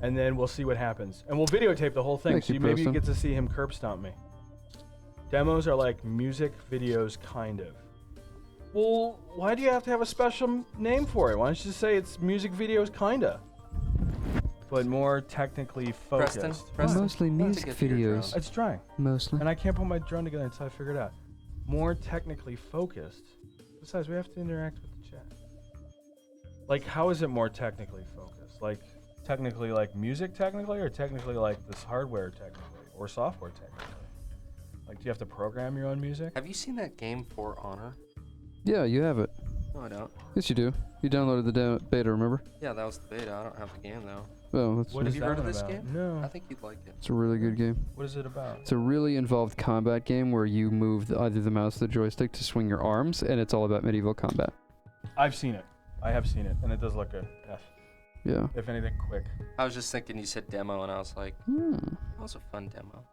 Speaker 1: and then we'll see what happens. And we'll videotape the whole thing,
Speaker 2: Thank
Speaker 1: so
Speaker 2: you,
Speaker 1: maybe you
Speaker 2: Preston.
Speaker 1: get to see him curb stomp me. Demos are like music videos, kind of. Well, why do you have to have a special name for it? Why don't you just say it's music videos, kinda? But more technically focused.
Speaker 3: Preston,
Speaker 2: Mostly
Speaker 3: to
Speaker 2: music
Speaker 3: get to your
Speaker 2: videos.
Speaker 3: drone.
Speaker 1: It's drying.
Speaker 2: Mostly.
Speaker 1: And I can't put my drone together until I figure it out. More technically focused. Besides, we have to interact with the chat. How is it more technically focused? Technically music technically, or technically this hardware technically, or software technically? Do you have to program your own music?
Speaker 3: Have you seen that game For Honor?
Speaker 2: Yeah, you have it.
Speaker 3: No, I don't.
Speaker 2: Yes, you do. You downloaded the beta, remember?
Speaker 3: Yeah, that was the beta. I don't have the game though.
Speaker 2: Oh, that's
Speaker 1: What
Speaker 3: Have
Speaker 1: is
Speaker 3: you
Speaker 1: that
Speaker 3: heard of
Speaker 1: one
Speaker 3: this
Speaker 1: about?
Speaker 3: game?
Speaker 1: No.
Speaker 3: I think you'd like it.
Speaker 2: it's a really good game.
Speaker 1: What is it about?
Speaker 2: It's a really involved combat game where you move either the mouse or the joystick to swing your arms, and it's all about medieval combat.
Speaker 1: I've seen it. I have seen it, and it does look good. Yes.
Speaker 2: Yeah.
Speaker 1: If anything, quick.
Speaker 3: I was just thinking you said demo, and I was like,
Speaker 2: Hmm.
Speaker 3: that was a fun demo.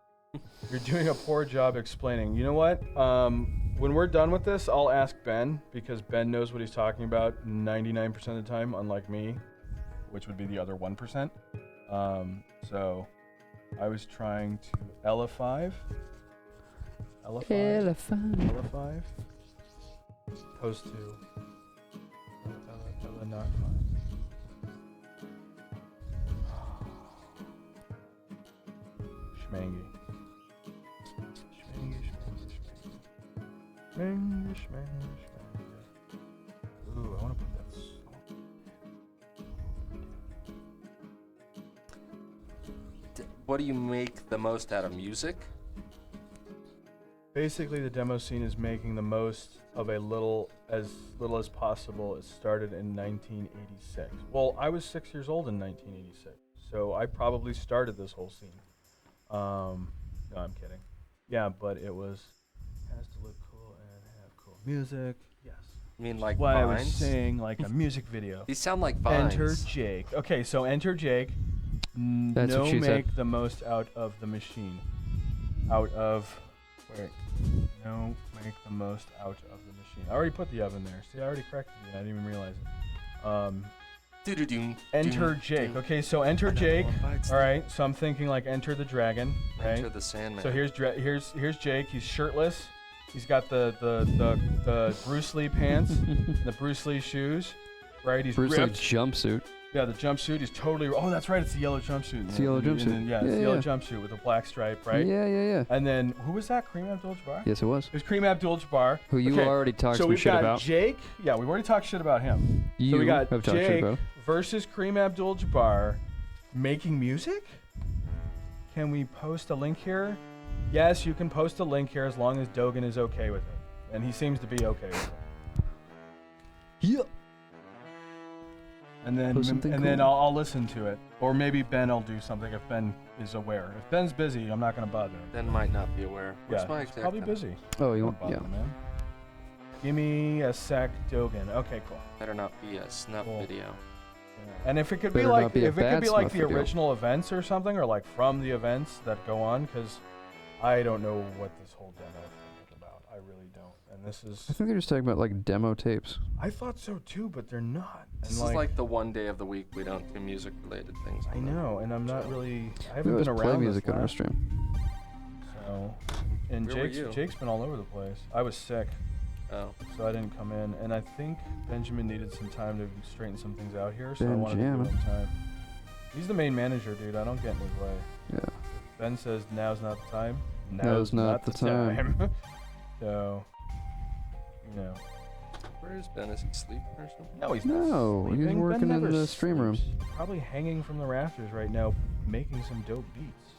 Speaker 1: You're doing a poor job explaining. You know what? When we're done with this, I'll ask Ben, because Ben knows what he's talking about 99% of the time, unlike me, which would be the other 1%. So I was trying to L5. L5. Opposed to not 5. Schmangy. Schmangy. Ooh, I want to put that song.
Speaker 3: What do you make the most out of music?
Speaker 1: Basically, the demo scene is making the most of as little as possible. It started in 1986. Well, I was 6 years old in 1986, so I probably started this whole scene. No, I'm kidding. Yeah, but it has to look cool and have cool music. Yes.
Speaker 3: I mean, like
Speaker 1: Why I
Speaker 3: Vines?
Speaker 1: was saying a music video.
Speaker 3: These sound like Vines.
Speaker 1: Enter Jake. Okay, so enter Jake.
Speaker 2: That's what she said.
Speaker 1: Make the most out of the machine. Make the most out of the machine. I already put the oven there. See, I already corrected it. I didn't even realize it. Enter Jake. Okay, so enter Jake. All right, so I'm thinking like enter the dragon. Right?
Speaker 3: Enter the Sandman.
Speaker 1: So here's Jake. He's shirtless. He's got the Bruce Lee pants, the Bruce Lee shoes. Right? He's
Speaker 2: Bruce Lee
Speaker 1: ripped.
Speaker 2: jumpsuit.
Speaker 1: Yeah, the jumpsuit is totally. Oh, that's right. It's the yellow jumpsuit.
Speaker 2: It's the yellow jumpsuit.
Speaker 1: And then, it's the yellow jumpsuit with a black stripe, right?
Speaker 2: Yeah.
Speaker 1: And then who was that? Kareem Abdul-Jabbar.
Speaker 2: Yes, it was.
Speaker 1: It was Kareem Abdul-Jabbar.
Speaker 2: Who you already talked some shit about.
Speaker 1: So we've got Jake. Yeah, we've already talked shit about him.
Speaker 2: You
Speaker 1: so we got
Speaker 2: have talked shit
Speaker 1: Jake
Speaker 2: about him.
Speaker 1: versus Kareem Abdul-Jabbar making music. Can we post a link here? Yes, you can post a link here as long as Dogan is okay with it, and he seems to be okay with it.
Speaker 2: Yeah.
Speaker 1: And then I'll listen to it, or maybe Ben will do something if Ben is aware. If Ben's busy, I'm not gonna bother him.
Speaker 3: Ben might not be aware. Where's my
Speaker 1: he's probably busy.
Speaker 2: Oh, you want?
Speaker 1: Don't
Speaker 2: Yeah.
Speaker 1: bother him, man. Give me a sec, Dogan. Okay, cool.
Speaker 3: Better not be a snuff video.
Speaker 1: Yeah. And if it could be
Speaker 2: Better
Speaker 1: like,
Speaker 2: not be a
Speaker 1: if it could
Speaker 2: bad
Speaker 1: be like
Speaker 2: snuff
Speaker 1: the
Speaker 2: video.
Speaker 1: original events or something, or like from the events that go on, because I don't know what this whole demo thing is about. I really don't. And this is.
Speaker 2: I think they're just talking about like demo tapes.
Speaker 1: I thought so too, but they're not.
Speaker 3: This
Speaker 1: And
Speaker 3: is like the one day of the week we don't do music-related things.
Speaker 1: I know, and I'm not really. I
Speaker 2: We
Speaker 1: haven't
Speaker 2: always
Speaker 1: been
Speaker 2: play
Speaker 1: around
Speaker 2: music
Speaker 1: this
Speaker 2: on our
Speaker 1: last,
Speaker 2: stream.
Speaker 1: so. And
Speaker 3: Where were you?
Speaker 1: Jake's been all over the place. I was sick.
Speaker 3: Oh.
Speaker 1: So I didn't come in, and I think Benjamin needed some time to straighten some things out here, so I wanted to give
Speaker 2: Benjamin.
Speaker 1: him time. He's the main manager, dude. I don't get in his way.
Speaker 2: Yeah.
Speaker 1: Ben says now's not the time.
Speaker 2: Now's not the time.
Speaker 1: So, you know.
Speaker 3: Where is Ben? Is he sleeping or something?
Speaker 1: No, he's not.
Speaker 2: No, he's
Speaker 1: sleeping.
Speaker 2: working
Speaker 1: Ben
Speaker 2: in
Speaker 1: never
Speaker 2: the stream room.
Speaker 1: sleeps. Probably hanging from the rafters right now, making some dope beats.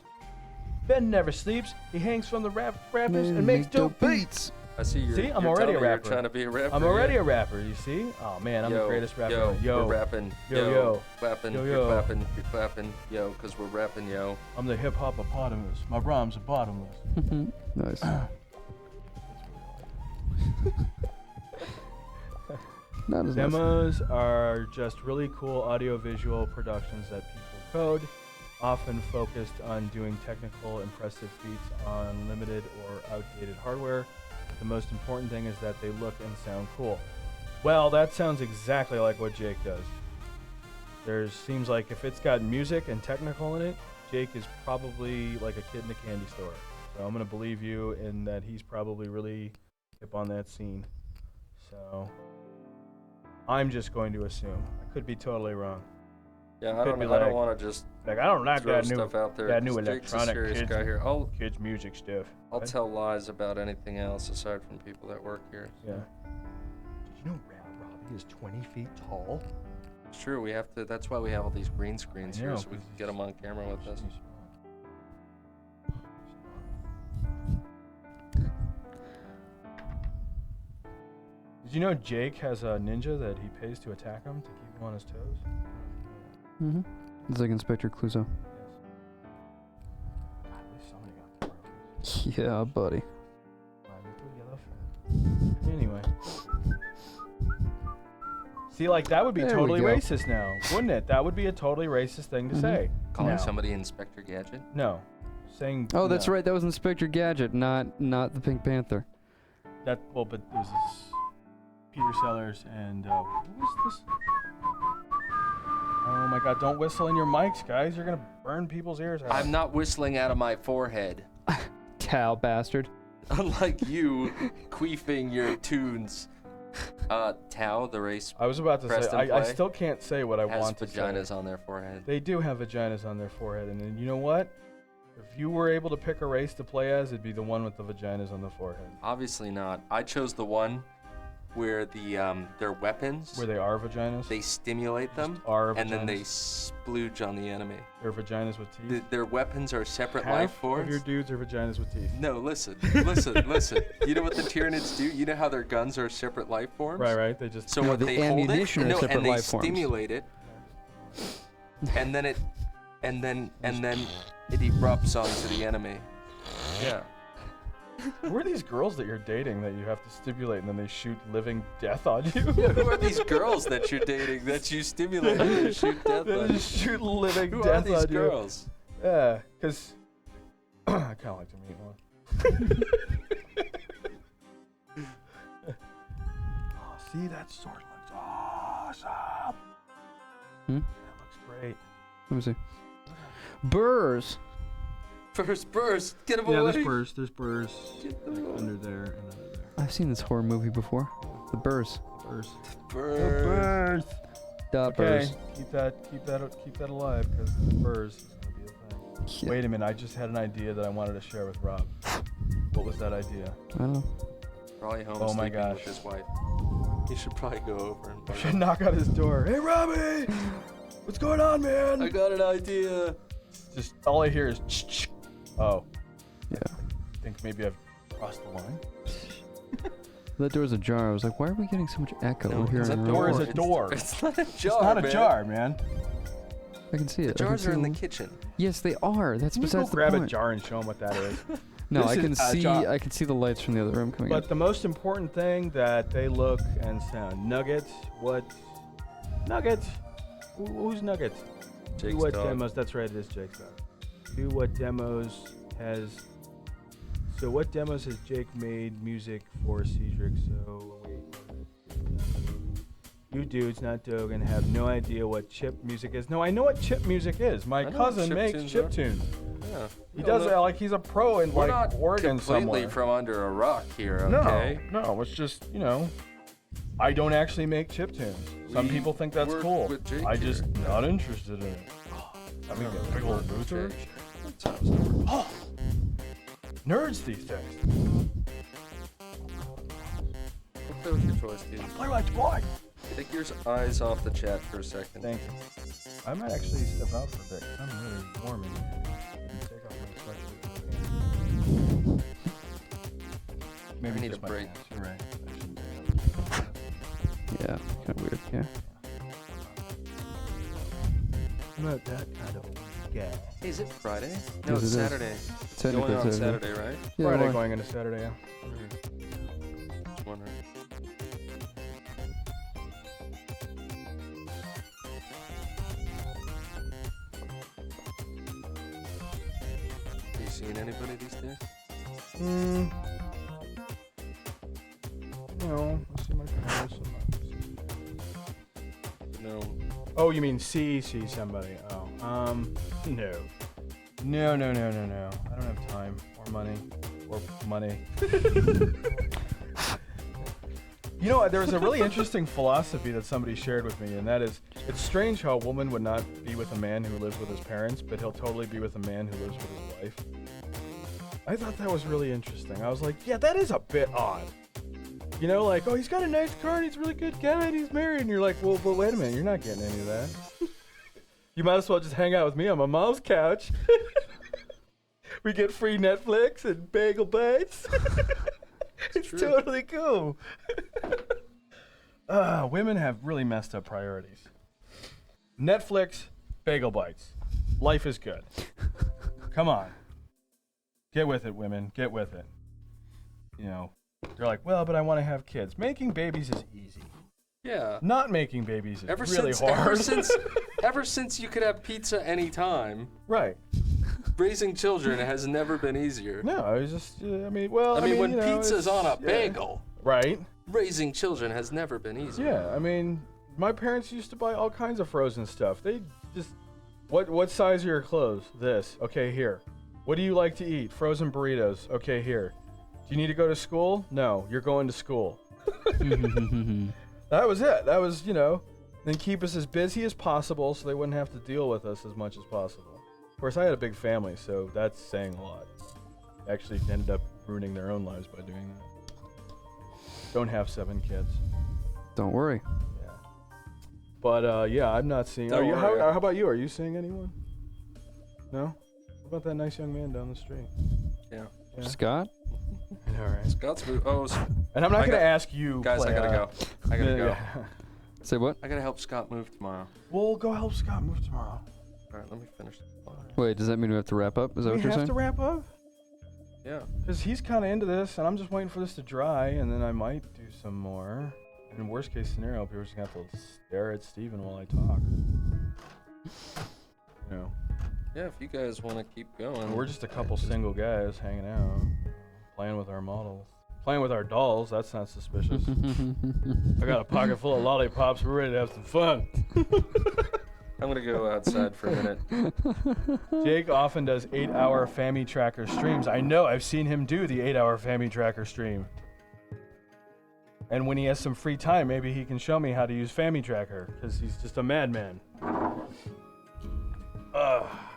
Speaker 1: Ben never sleeps. He hangs from the rafters and makes dope beats.
Speaker 3: I see you're.
Speaker 1: See, I'm
Speaker 3: you're
Speaker 1: already
Speaker 3: telling
Speaker 1: a
Speaker 3: me
Speaker 1: rapper.
Speaker 3: You're trying to be a rapper.
Speaker 1: I'm already a rapper, you see? Oh man, I'm the greatest rapper.
Speaker 3: We're rapping.
Speaker 1: Yo.
Speaker 3: Clapping.
Speaker 1: Yo,
Speaker 3: You're
Speaker 1: yo.
Speaker 3: clapping. You're clapping. Yo, because we're rapping, yo.
Speaker 1: I'm the hip hop hippopotamus. My rhymes are bottomless.
Speaker 2: Nice. Not as nice.
Speaker 1: Demos are just really cool audio-visual productions that people code, often focused on doing technical, impressive feats on limited or outdated hardware. The most important thing is that they look and sound cool. Well, that sounds exactly like what Jake does. Seems like if it's got music and technical in it, Jake is probably like a kid in a candy store. So I'm going to believe you in that he's probably really hip on that scene. So I'm just going to assume. I could be totally wrong.
Speaker 3: Yeah, I
Speaker 1: Could
Speaker 3: don't.
Speaker 1: be
Speaker 3: I don't
Speaker 1: like-
Speaker 3: want to just
Speaker 1: Like, I don't like
Speaker 3: throw
Speaker 1: that new
Speaker 3: stuff out there.
Speaker 1: that new
Speaker 3: 'cause Jake's a
Speaker 1: electronic
Speaker 3: serious
Speaker 1: kids,
Speaker 3: guy here.
Speaker 1: kids music stuff.
Speaker 3: I'll
Speaker 1: What?
Speaker 3: tell lies about anything else aside from people that work here.
Speaker 1: Yeah. Did you know Robbie is 20 feet tall?
Speaker 3: It's true. We have to. That's why we have all these green screens
Speaker 1: I
Speaker 3: here,
Speaker 1: know,
Speaker 3: so we
Speaker 1: 'cause
Speaker 3: can get them on camera with us.
Speaker 1: Did you know Jake has a ninja that he pays to attack him to keep him on his toes?
Speaker 2: Mm-hmm. It's like Inspector Clouseau.
Speaker 1: God, at least somebody got the
Speaker 2: Yeah, buddy.
Speaker 1: Anyway. See, like, that would be
Speaker 2: There we
Speaker 1: totally
Speaker 2: go.
Speaker 1: racist now, wouldn't it? That would be a totally racist thing to
Speaker 2: Mhm.
Speaker 1: say.
Speaker 3: Calling
Speaker 1: No.
Speaker 3: somebody Inspector Gadget.
Speaker 1: No. Saying.
Speaker 2: Oh, that's
Speaker 1: no.
Speaker 2: right. That was Inspector Gadget, not the Pink Panther.
Speaker 1: That, well, but it was this Peter Sellers and, what was this? Oh my god, don't whistle in your mics, guys. You're gonna burn people's ears out.
Speaker 3: I'm not whistling out of my forehead.
Speaker 2: Towel bastard.
Speaker 3: Unlike you, queefing your tunes. Tao, the race
Speaker 1: I was about to say,
Speaker 3: Preston
Speaker 1: I
Speaker 3: play
Speaker 1: still can't say what I
Speaker 3: has
Speaker 1: want to say.
Speaker 3: vaginas on their forehead.
Speaker 1: They do have vaginas on their forehead, and then you know what? If you were able to pick a race to play as, it'd be the one with the vaginas on the forehead.
Speaker 3: Obviously not. I chose the one where their weapons,
Speaker 1: Where they are vaginas?
Speaker 3: they stimulate them,
Speaker 1: are
Speaker 3: and then they
Speaker 1: vaginas?
Speaker 3: splooge on the enemy.
Speaker 1: They're vaginas with teeth?
Speaker 3: Their weapons are separate
Speaker 1: Half
Speaker 3: life
Speaker 1: of
Speaker 3: forms.
Speaker 1: your dudes are vaginas with teeth.
Speaker 3: No, listen. You know what the Tyranids do? You know how their guns are separate life forms?
Speaker 1: Right. They just...
Speaker 3: So
Speaker 2: No,
Speaker 3: what
Speaker 2: the
Speaker 3: they hold it,
Speaker 2: ammunition are separate
Speaker 3: and they
Speaker 2: life forms.
Speaker 3: stimulate it, and then it erupts onto the enemy. Yeah.
Speaker 1: Who are these girls that you're dating that you have to stimulate and then they shoot living death on you?
Speaker 3: Who are these girls that you're dating that you stimulate and they shoot death
Speaker 1: They
Speaker 3: on?
Speaker 1: just shoot living
Speaker 3: Who
Speaker 1: death
Speaker 3: are these
Speaker 1: on
Speaker 3: girls?
Speaker 1: you. Yeah, because I kind of like to meet one. Oh, see, that sword looks awesome.
Speaker 2: Hmm?
Speaker 1: That looks great.
Speaker 2: Let me see. Burrs.
Speaker 3: First burst, get him
Speaker 1: Yeah,
Speaker 3: away.
Speaker 1: there's burrs under there and under there.
Speaker 2: I've seen this horror movie before. The Burrs.
Speaker 1: Burrs.
Speaker 3: Burst.
Speaker 2: The
Speaker 1: Okay,
Speaker 2: Burrs.
Speaker 1: keep that alive because the burrs is gonna be a thing.
Speaker 2: Yeah.
Speaker 1: Wait a minute, I just had an idea that I wanted to share with Rob. What was that idea?
Speaker 2: I don't know.
Speaker 3: Probably home
Speaker 1: Oh my
Speaker 3: sleeping
Speaker 1: gosh.
Speaker 3: with his wife. He should probably go over and
Speaker 1: I should knock on his door. Hey, Robbie! What's going on, man?
Speaker 3: I got an idea.
Speaker 1: Just all I hear is ch-ch. Oh.
Speaker 2: Yeah.
Speaker 1: I think maybe I've crossed the line.
Speaker 2: That door's ajar. I was like, why are we getting so much echo?
Speaker 3: No,
Speaker 2: We're hearing
Speaker 3: that
Speaker 2: our
Speaker 1: door
Speaker 2: own
Speaker 1: is a
Speaker 2: voice.
Speaker 1: door.
Speaker 3: It's not a jar.
Speaker 1: It's not
Speaker 3: man.
Speaker 1: a jar, man.
Speaker 2: I can see it.
Speaker 3: The
Speaker 2: I can
Speaker 3: jars
Speaker 2: see
Speaker 3: are in the
Speaker 2: them.
Speaker 3: kitchen.
Speaker 2: Yes, they are. That's
Speaker 1: Can you go
Speaker 2: besides the
Speaker 1: grab a
Speaker 2: point.
Speaker 1: jar and show him what that is?
Speaker 2: No,
Speaker 1: This
Speaker 2: I
Speaker 1: is
Speaker 2: can
Speaker 1: a
Speaker 2: see.
Speaker 1: jar.
Speaker 2: I can see the lights from the other room coming
Speaker 1: But
Speaker 2: in.
Speaker 1: the most important thing that they look and sound. Nuggets. What? Nuggets. Who's Nuggets?
Speaker 3: Jake's
Speaker 1: Do what
Speaker 3: dog.
Speaker 1: demos? That's right. It is Jake's dog. Do what demos has. So what demos has Jake made music for Cedric? So wait. You dudes, not Dogan, have no idea what chip music is. No, I know what chip music is. My
Speaker 3: I know what
Speaker 1: cousin
Speaker 3: chip
Speaker 1: makes
Speaker 3: tunes
Speaker 1: chip
Speaker 3: are.
Speaker 1: tunes.
Speaker 3: Yeah.
Speaker 1: He does it like he's a pro in
Speaker 3: We're
Speaker 1: like
Speaker 3: not
Speaker 1: Oregon
Speaker 3: completely
Speaker 1: somewhere.
Speaker 3: from under a rock here, okay?
Speaker 1: No, it's just, I don't actually make chip tunes. Some
Speaker 3: We
Speaker 1: people think that's
Speaker 3: work
Speaker 1: cool.
Speaker 3: with Jake
Speaker 1: I
Speaker 3: here.
Speaker 1: just not interested in it. I mean,
Speaker 3: Never
Speaker 1: big old
Speaker 3: worked with
Speaker 1: loser.
Speaker 3: Jake. Sometimes I work.
Speaker 1: Oh, nerds these days.
Speaker 3: We'll play with your choice, dude.
Speaker 1: Play like boy.
Speaker 3: Take your eyes off the chat for a second.
Speaker 1: Thank you. I might actually step out for a bit. I'm really warm in here. Take off my sweatshirt. Maybe
Speaker 3: I need
Speaker 1: just
Speaker 3: a
Speaker 1: my
Speaker 3: break.
Speaker 1: pants. You're right. I shouldn't do that.
Speaker 2: Yeah, kind of weird. Yeah.
Speaker 1: I'm not that kind of guy.
Speaker 3: Hey, is it Friday?
Speaker 2: Yes,
Speaker 3: No,
Speaker 2: it
Speaker 3: it's
Speaker 2: is.
Speaker 3: Saturday.
Speaker 2: Technically
Speaker 3: Going on
Speaker 2: Saturday.
Speaker 3: Saturday, right?
Speaker 2: Yeah,
Speaker 1: Friday
Speaker 2: why?
Speaker 1: going into Saturday, yeah.
Speaker 3: Just wondering. Are you seeing anybody these days?
Speaker 1: No, I see my parents.
Speaker 3: No.
Speaker 1: Oh, you mean see somebody? Oh, no. No. I don't have time or money or money. You know, there was a really interesting philosophy that somebody shared with me, and that is, it's strange how a woman would not be with a man who lives with his parents, but he'll totally be with a man who lives with his wife. I thought that was really interesting. I was like, yeah, that is a bit odd. You know, like, oh, he's got a nice car and he's a really good guy and he's married. And you're like, well, but wait a minute, you're not getting any of that. You might as well just hang out with me on my mom's couch. We get free Netflix and bagel bites. It's
Speaker 3: true.
Speaker 1: totally cool. Women have really messed up priorities. Netflix, bagel bites. Life is good. Come on. Get with it, women. Get with it. You know, they're like, well, but I want to have kids. Making babies is easy.
Speaker 3: Yeah.
Speaker 1: Not making babies is
Speaker 3: Ever
Speaker 1: really
Speaker 3: since,
Speaker 1: hard.
Speaker 3: ever since you could have pizza anytime,
Speaker 1: Right.
Speaker 3: raising children has never been easier.
Speaker 1: No, I was just, I mean,
Speaker 3: when
Speaker 1: you know,
Speaker 3: pizza's
Speaker 1: it's-
Speaker 3: on a
Speaker 1: yeah.
Speaker 3: bagel,
Speaker 1: Right.
Speaker 3: raising children has never been easier.
Speaker 1: Yeah, I mean, my parents used to buy all kinds of frozen stuff. They just, what size are your clothes? This. Okay, here. What do you like to eat? Frozen burritos. Okay, here. Do you need to go to school? No, you're going to school. That was it. That was, then keep us as busy as possible so they wouldn't have to deal with us as much as possible. Of course, I had a big family, so that's saying a lot. Actually ended up ruining their own lives by doing that. Don't have 7 kids.
Speaker 2: Don't worry.
Speaker 1: Yeah. But, yeah, I'm not seeing...
Speaker 3: Don't worry.
Speaker 1: How about you? Are you seeing anyone? No? What about that nice young man down the street?
Speaker 3: Yeah.
Speaker 1: Yeah.
Speaker 2: Scott?
Speaker 1: All right.
Speaker 3: Scott's move. Oh,
Speaker 1: And I'm not
Speaker 3: I
Speaker 1: going to
Speaker 3: got-
Speaker 1: ask you...
Speaker 3: guys, I gotta go. I gotta go.
Speaker 2: Say what?
Speaker 3: I gotta help Scott move tomorrow.
Speaker 1: We'll go help Scott move tomorrow.
Speaker 3: All right, let me finish.
Speaker 2: Wait, does that mean we have to wrap up? Is that
Speaker 1: We
Speaker 2: what you're
Speaker 1: have
Speaker 2: saying?
Speaker 1: to wrap up?
Speaker 3: Yeah.
Speaker 1: Because he's kind of into this, and I'm just waiting for this to dry, and then I might do some more. In worst case scenario, people are just going to have to stare at Steven while I talk. You know.
Speaker 3: Yeah, if you guys want to keep going.
Speaker 1: We're just a couple single guys hanging out, playing with our models. Playing with our dolls, that's not suspicious. I got a pocket full of lollipops, we're ready to have some fun.
Speaker 3: I'm going to go outside for a minute.
Speaker 1: Jake often does 8-hour Family Tracker streams. I know, I've seen him do the 8-hour Family Tracker stream. And when he has some free time, maybe he can show me how to use Family Tracker, because he's just a madman.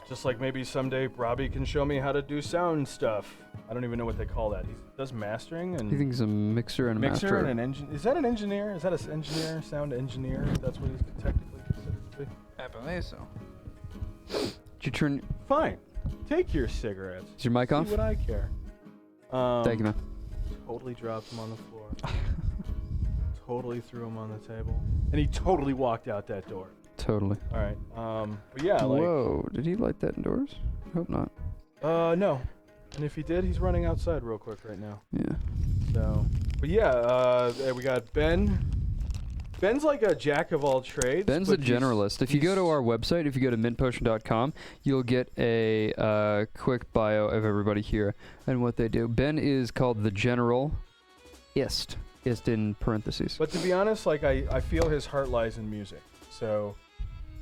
Speaker 1: Just like maybe someday Robbie can show me how to do sound stuff. I don't even know what they call that. He does mastering and...
Speaker 2: He thinks a mixer and a
Speaker 1: mixer
Speaker 2: master.
Speaker 1: and an engine. Is that an engineer? Is that an engineer, sound engineer? If that's what he's technically considered to be.
Speaker 4: I believe so.
Speaker 2: Did you turn...
Speaker 1: Fine. Take your cigarettes.
Speaker 2: Is your mic off?
Speaker 1: See what I care.
Speaker 2: Thank you, man.
Speaker 1: Totally dropped him on the floor. Totally threw him on the table. And he totally walked out that door.
Speaker 2: Totally.
Speaker 1: All right. But yeah, like...
Speaker 2: Whoa, did he light that indoors? Hope not.
Speaker 1: No. And if he did, he's running outside real quick right now.
Speaker 2: Yeah.
Speaker 1: So, but yeah, we got Ben. Ben's like a jack of all trades.
Speaker 2: Ben's a generalist. If you go to our website, if you go to mintpotion.com, you'll get a quick bio of everybody here and what they do. Ben is called the Generalist. Ist in parentheses.
Speaker 1: But to be honest, like I feel his heart lies in music. So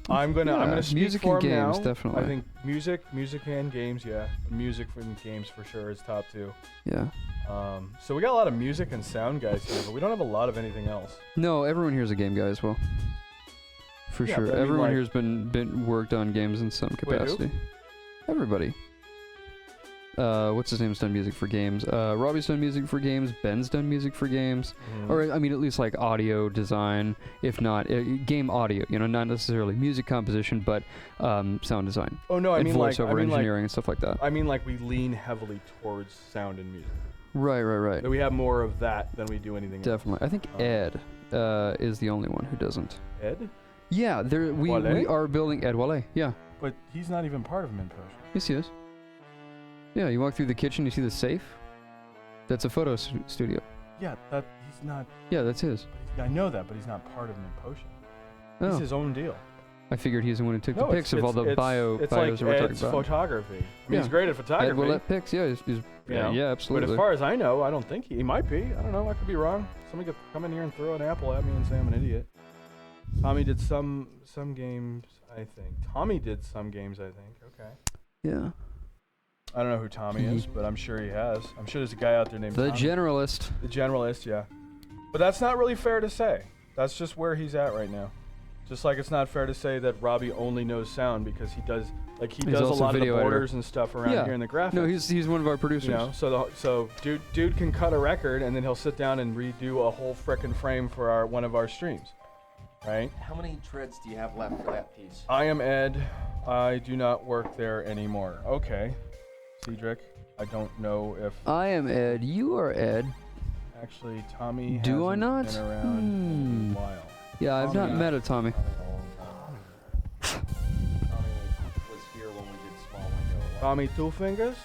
Speaker 1: I'm gonna speak
Speaker 2: music
Speaker 1: for
Speaker 2: and
Speaker 1: him
Speaker 2: games,
Speaker 1: now.
Speaker 2: definitely.
Speaker 1: I think music and games, yeah. Music and games for sure is top 2.
Speaker 2: Yeah.
Speaker 1: So we got a lot of music and sound guys here, but we don't have a lot of anything else.
Speaker 2: No, everyone here's a game guy as well. For
Speaker 1: Yeah,
Speaker 2: sure.
Speaker 1: but I mean,
Speaker 2: Everyone
Speaker 1: like-
Speaker 2: here's been worked on games in some
Speaker 1: Wait, who?
Speaker 2: capacity. Everybody. What's his name's done music for games? Robbie's done music for games. Ben's done music for games. Or, I mean, at least like audio design, if not game audio, you know, not necessarily music composition, but sound design.
Speaker 1: Oh no, I
Speaker 2: and
Speaker 1: mean like
Speaker 2: voiceover engineering and stuff like that.
Speaker 1: I mean like we lean heavily towards sound and music.
Speaker 2: Right.
Speaker 1: That we have more of that than we do anything
Speaker 2: Definitely. I think Ed is the only one who doesn't.
Speaker 1: else. Ed?
Speaker 2: Yeah, we
Speaker 1: Wale?
Speaker 2: are building Ed Wale. Yeah.
Speaker 1: But he's not even part of Mint Potion.
Speaker 2: Yes, he is. Yeah, you walk through the kitchen, you see the safe. That's a photo studio.
Speaker 1: Yeah, that he's not.
Speaker 2: Yeah, that's his.
Speaker 1: I know that, but he's not part of Mint Potion.
Speaker 2: Oh,
Speaker 1: It's his own deal.
Speaker 2: I figured he's the one who took
Speaker 1: No,
Speaker 2: the pics of all the
Speaker 1: it's
Speaker 2: bios
Speaker 1: like
Speaker 2: that we're talking
Speaker 1: Ed's
Speaker 2: about.
Speaker 1: photography. I mean,
Speaker 2: Yeah.
Speaker 1: he's great at
Speaker 2: Ed
Speaker 1: photography.
Speaker 2: Willett pics, yeah, he's
Speaker 1: know,
Speaker 2: yeah,
Speaker 1: But
Speaker 2: absolutely.
Speaker 1: as far as I know, I don't think he might be. I don't know. I could be wrong. Somebody could come in here and throw an apple at me and say I'm an idiot. Tommy did some games, I think. Tommy did some games, I think. Okay.
Speaker 2: Yeah.
Speaker 1: I don't know who Tommy is, but I'm sure he has. I'm sure there's a guy out there named
Speaker 2: The
Speaker 1: Tommy.
Speaker 2: Generalist.
Speaker 1: The Generalist, yeah. But that's not really fair to say. That's just where he's at right now. Just like it's not fair to say that Robbie only knows sound because he does a
Speaker 2: He's
Speaker 1: lot
Speaker 2: also
Speaker 1: of the
Speaker 2: video editor.
Speaker 1: borders and stuff around
Speaker 2: Yeah.
Speaker 1: here in the graphics.
Speaker 2: No, he's one of our producers.
Speaker 1: You know, so dude can cut a record and then he'll sit down and redo a whole frickin' frame for one of our streams, right?
Speaker 3: How many treads do you have left for that piece?
Speaker 1: I am Ed. I do not work there anymore. Okay, Cedric. I don't know if
Speaker 2: I am Ed. You are Ed.
Speaker 1: actually Tommy
Speaker 2: Do I
Speaker 1: hasn't
Speaker 2: not?
Speaker 1: been around in a while.
Speaker 2: Yeah, I've not
Speaker 1: Tommy.
Speaker 2: met a Tommy.
Speaker 3: Tommy was here when we did Small Window.
Speaker 1: Tommy Two Fingers?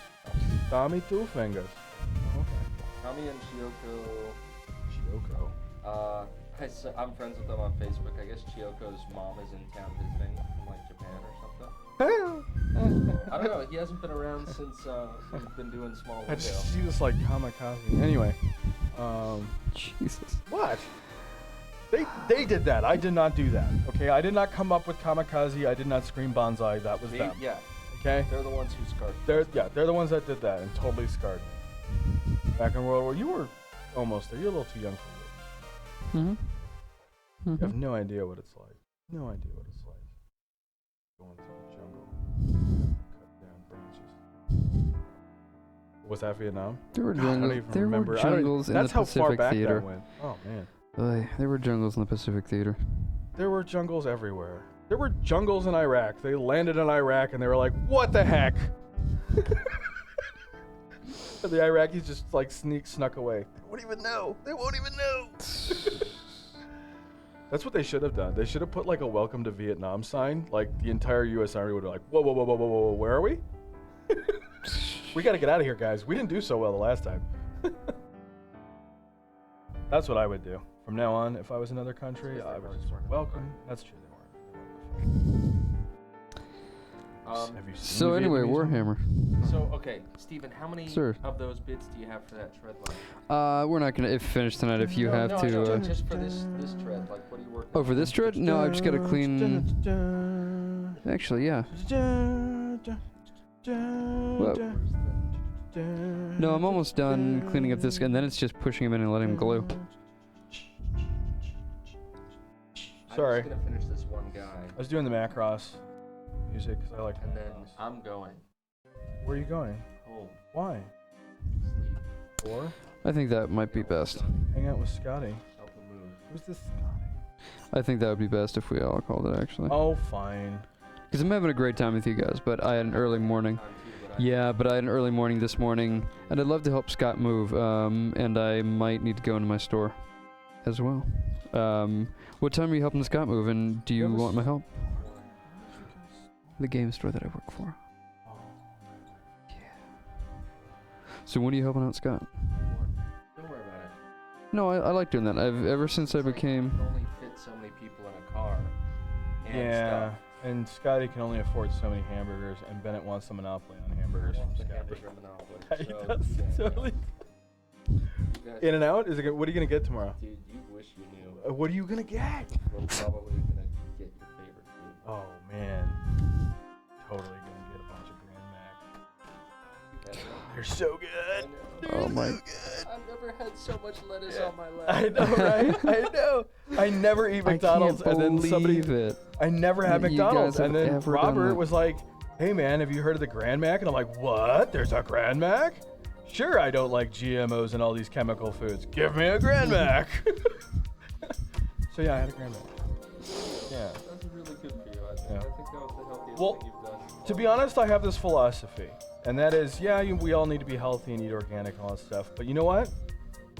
Speaker 1: Tommy Two Fingers. Okay.
Speaker 3: Tommy and Chiyoko.
Speaker 1: Chiyoko.
Speaker 3: I'm friends with them on Facebook. I guess Chiyoko's mom is in town visiting from like Japan or something. I don't know. He hasn't been around since we've been doing Small
Speaker 1: I
Speaker 3: Window.
Speaker 1: just see this like kamikaze. Anyway.
Speaker 2: Jesus.
Speaker 1: What? They did that. I did not do that. Okay, I did not come up with kamikaze. I did not scream bonsai. That was them.
Speaker 3: Yeah,
Speaker 1: Okay.
Speaker 3: they're the ones who scarred.
Speaker 1: They're the ones that did that and totally scarred me. Back in World War, you were almost there. You're a little too young for it.
Speaker 2: Mm-hmm.
Speaker 1: You have no idea what it's like. No idea what it's like. Going through the jungle, cut down branches. Was that Vietnam?
Speaker 2: There were
Speaker 1: God, I don't
Speaker 2: jungles.
Speaker 1: even
Speaker 2: There
Speaker 1: remember.
Speaker 2: were
Speaker 1: I don't-
Speaker 2: jungles in the
Speaker 1: That's how far
Speaker 2: Pacific
Speaker 1: back
Speaker 2: Theater.
Speaker 1: that went. Oh man.
Speaker 2: There were jungles in the Pacific Theater.
Speaker 1: There were jungles everywhere. There were jungles in Iraq. They landed in Iraq and they were like, "What the heck?" And the Iraqis just like snuck away. They won't even know. They won't even know. That's what they should have done. They should have put like a "Welcome to Vietnam" sign. Like the entire U.S. Army would have like, "Whoa, whoa, whoa, whoa, whoa, whoa, where are we?" We got to get out of here, guys. We didn't do so well the last time. That's what I would do. From now on, if I was in another country, I would just welcome. That's true, they weren't. Have you seen
Speaker 2: So
Speaker 1: the
Speaker 2: anyway,
Speaker 1: Vietnamese one?
Speaker 2: Warhammer.
Speaker 3: So, okay, Steven, how many
Speaker 2: Sir.
Speaker 3: of those bits do you have for that tread line?
Speaker 2: We're not gonna finish tonight if you
Speaker 3: No,
Speaker 2: have
Speaker 3: no, I
Speaker 2: to.
Speaker 3: know, just for this tread, like, what are you working
Speaker 2: Oh, for this tread? No, I've just got to clean. Actually, yeah. Whoa. No, I'm almost done cleaning up this, and then it's just pushing him in and letting him glue.
Speaker 1: Sorry.
Speaker 3: I'm just gonna finish this one guy,
Speaker 1: I was doing the Macross music because I like
Speaker 3: and then
Speaker 1: Macross.
Speaker 3: I'm going
Speaker 1: Where are you going?
Speaker 3: home,
Speaker 1: Why?
Speaker 3: sleep.
Speaker 1: Or
Speaker 2: I think that might be best.
Speaker 1: hang out with Scotty.
Speaker 3: Help him move.
Speaker 1: Who's this Scotty?
Speaker 2: I think that would be best if we all called it, actually.
Speaker 1: Oh, fine.
Speaker 2: Because I'm having a great time with you guys, but I had an early morning.
Speaker 3: Time too, but I-
Speaker 2: Yeah, but I had an early morning this morning, and I'd love to help Scott move, and I might need to go into my store as well. What time are you helping Scott move, and do you
Speaker 1: Give us-
Speaker 2: want my help? The game store that I work for. Yeah. So when are you helping out Scott?
Speaker 3: Don't worry about it.
Speaker 2: No, I like doing that. Ever since I
Speaker 3: It's like
Speaker 2: became...
Speaker 3: You can only fit so many people in a car. And
Speaker 1: Yeah,
Speaker 3: stuff.
Speaker 1: and Scotty can only afford so many hamburgers, and Bennett wants the monopoly on hamburgers
Speaker 3: I
Speaker 1: from
Speaker 3: want the
Speaker 1: Scotty.
Speaker 3: hamburger monopoly,
Speaker 1: He
Speaker 3: so
Speaker 1: does,
Speaker 3: you guys-
Speaker 1: totally.
Speaker 3: you guys-
Speaker 1: In and out? Is it? What are you gonna get tomorrow?
Speaker 3: Dude, you wish you knew.
Speaker 1: What are you gonna get?
Speaker 3: We're probably gonna get your favorite food.
Speaker 1: Oh man, totally gonna get a bunch of Grand Mac.
Speaker 3: Yeah.
Speaker 1: They're so
Speaker 3: I
Speaker 1: good.
Speaker 3: know.
Speaker 2: Oh my...
Speaker 3: I've never had so much lettuce
Speaker 1: Yeah.
Speaker 3: on my lap.
Speaker 1: I know, right? I know. I never eat McDonald's,
Speaker 2: I can't
Speaker 1: and then somebody.
Speaker 2: believe it.
Speaker 1: I never had
Speaker 2: that you
Speaker 1: McDonald's,
Speaker 2: guys
Speaker 1: and
Speaker 2: have
Speaker 1: then
Speaker 2: ever done
Speaker 1: Robert
Speaker 2: that.
Speaker 1: was like, "Hey man, have you heard of the Grand Mac?" And I'm like, "What? There's a Grand Mac? Sure, I don't like GMOs and all these chemical foods. Give me a Grand Mac." So yeah, I had a Grand Mac. Yeah.
Speaker 3: That's really good for you.
Speaker 1: Yeah.
Speaker 3: I think that was the healthiest
Speaker 1: Well,
Speaker 3: thing you've done.
Speaker 1: To be honest, I have this philosophy, and that is, yeah, we all need to be healthy and eat organic and all that stuff. But you know what?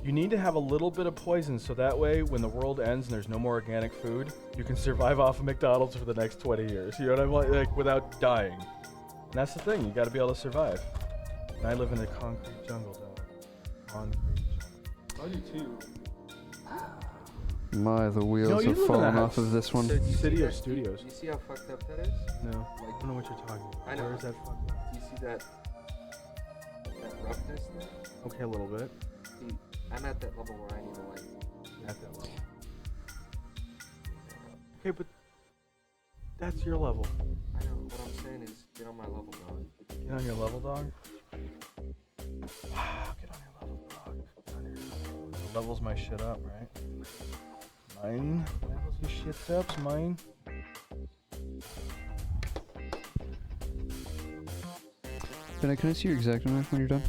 Speaker 1: You need to have a little bit of poison, so that way, when the world ends and there's no more organic food, you can survive off of McDonald's for the next 20 years. You know what I mean? Like, without dying. And that's the thing. You got to be able to survive. And I live in the concrete jungle, though. Concrete jungle.
Speaker 3: I do too.
Speaker 2: My, the wheels
Speaker 1: you
Speaker 2: have
Speaker 1: live in
Speaker 2: fallen
Speaker 1: a
Speaker 2: off of this one.
Speaker 3: So do you
Speaker 1: City
Speaker 3: see
Speaker 1: of
Speaker 3: that-
Speaker 1: Studios.
Speaker 3: Do you see how fucked up that is?
Speaker 1: No, I
Speaker 3: Like,
Speaker 1: don't know what you're talking about.
Speaker 3: I know.
Speaker 1: Where is that fucked up?
Speaker 3: do you see that roughness there?
Speaker 1: Okay, a little bit.
Speaker 3: See, I'm at that level where I need to like.
Speaker 1: At that level. Okay, but that's your level.
Speaker 3: I know. What I'm saying is, get on my level, dog.
Speaker 1: Get on your level, dog. Get on your level, dog. Get on your level. It levels my shit up, right? Mine levels your shit up, mine.
Speaker 2: Can I see your exact knife when you're done?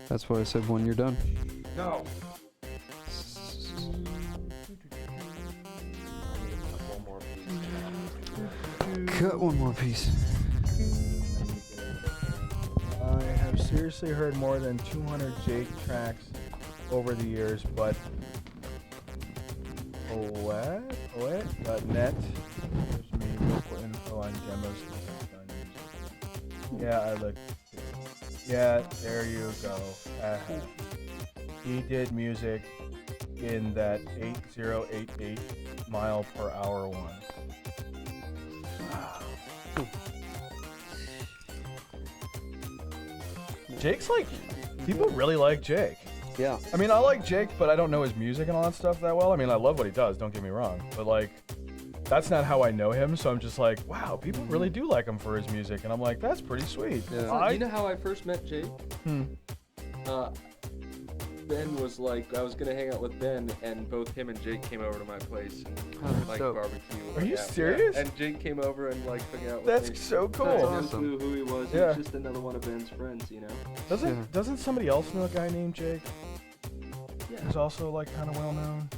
Speaker 2: That's why I said when you're done.
Speaker 3: No.
Speaker 2: Cut one more piece.
Speaker 1: I have seriously heard more than 200 Jake tracks over the years, but net gives me local info on demos. Yeah, I looked. Yeah, there you go. He did music in that 8088 mile per hour one. Wow. Jake's like, people really like Jake.
Speaker 2: Yeah.
Speaker 1: I mean, I like Jake, but I don't know his music and all that stuff that well. I mean, I love what he does, don't get me wrong. But like, that's not how I know him, so I'm just like, wow, people really do like him for his music. And I'm like, that's pretty sweet.
Speaker 2: Yeah.
Speaker 3: You know how I first met Jake? Ben was like, I was gonna hang out with Ben, and both him and Jake came over to my place and like
Speaker 2: dope.
Speaker 3: barbecue.
Speaker 1: Are you
Speaker 3: Yeah.
Speaker 1: serious?
Speaker 3: And Jake came over and like hung out with
Speaker 1: That's
Speaker 3: me.
Speaker 1: so cool.
Speaker 3: I
Speaker 2: awesome.
Speaker 3: knew who he was.
Speaker 1: Yeah.
Speaker 3: He's just another one of Ben's friends, you know.
Speaker 1: Doesn't
Speaker 2: Yeah.
Speaker 1: doesn't somebody else know a guy named Jake?
Speaker 3: Yeah.
Speaker 1: Who's also like kind of well known?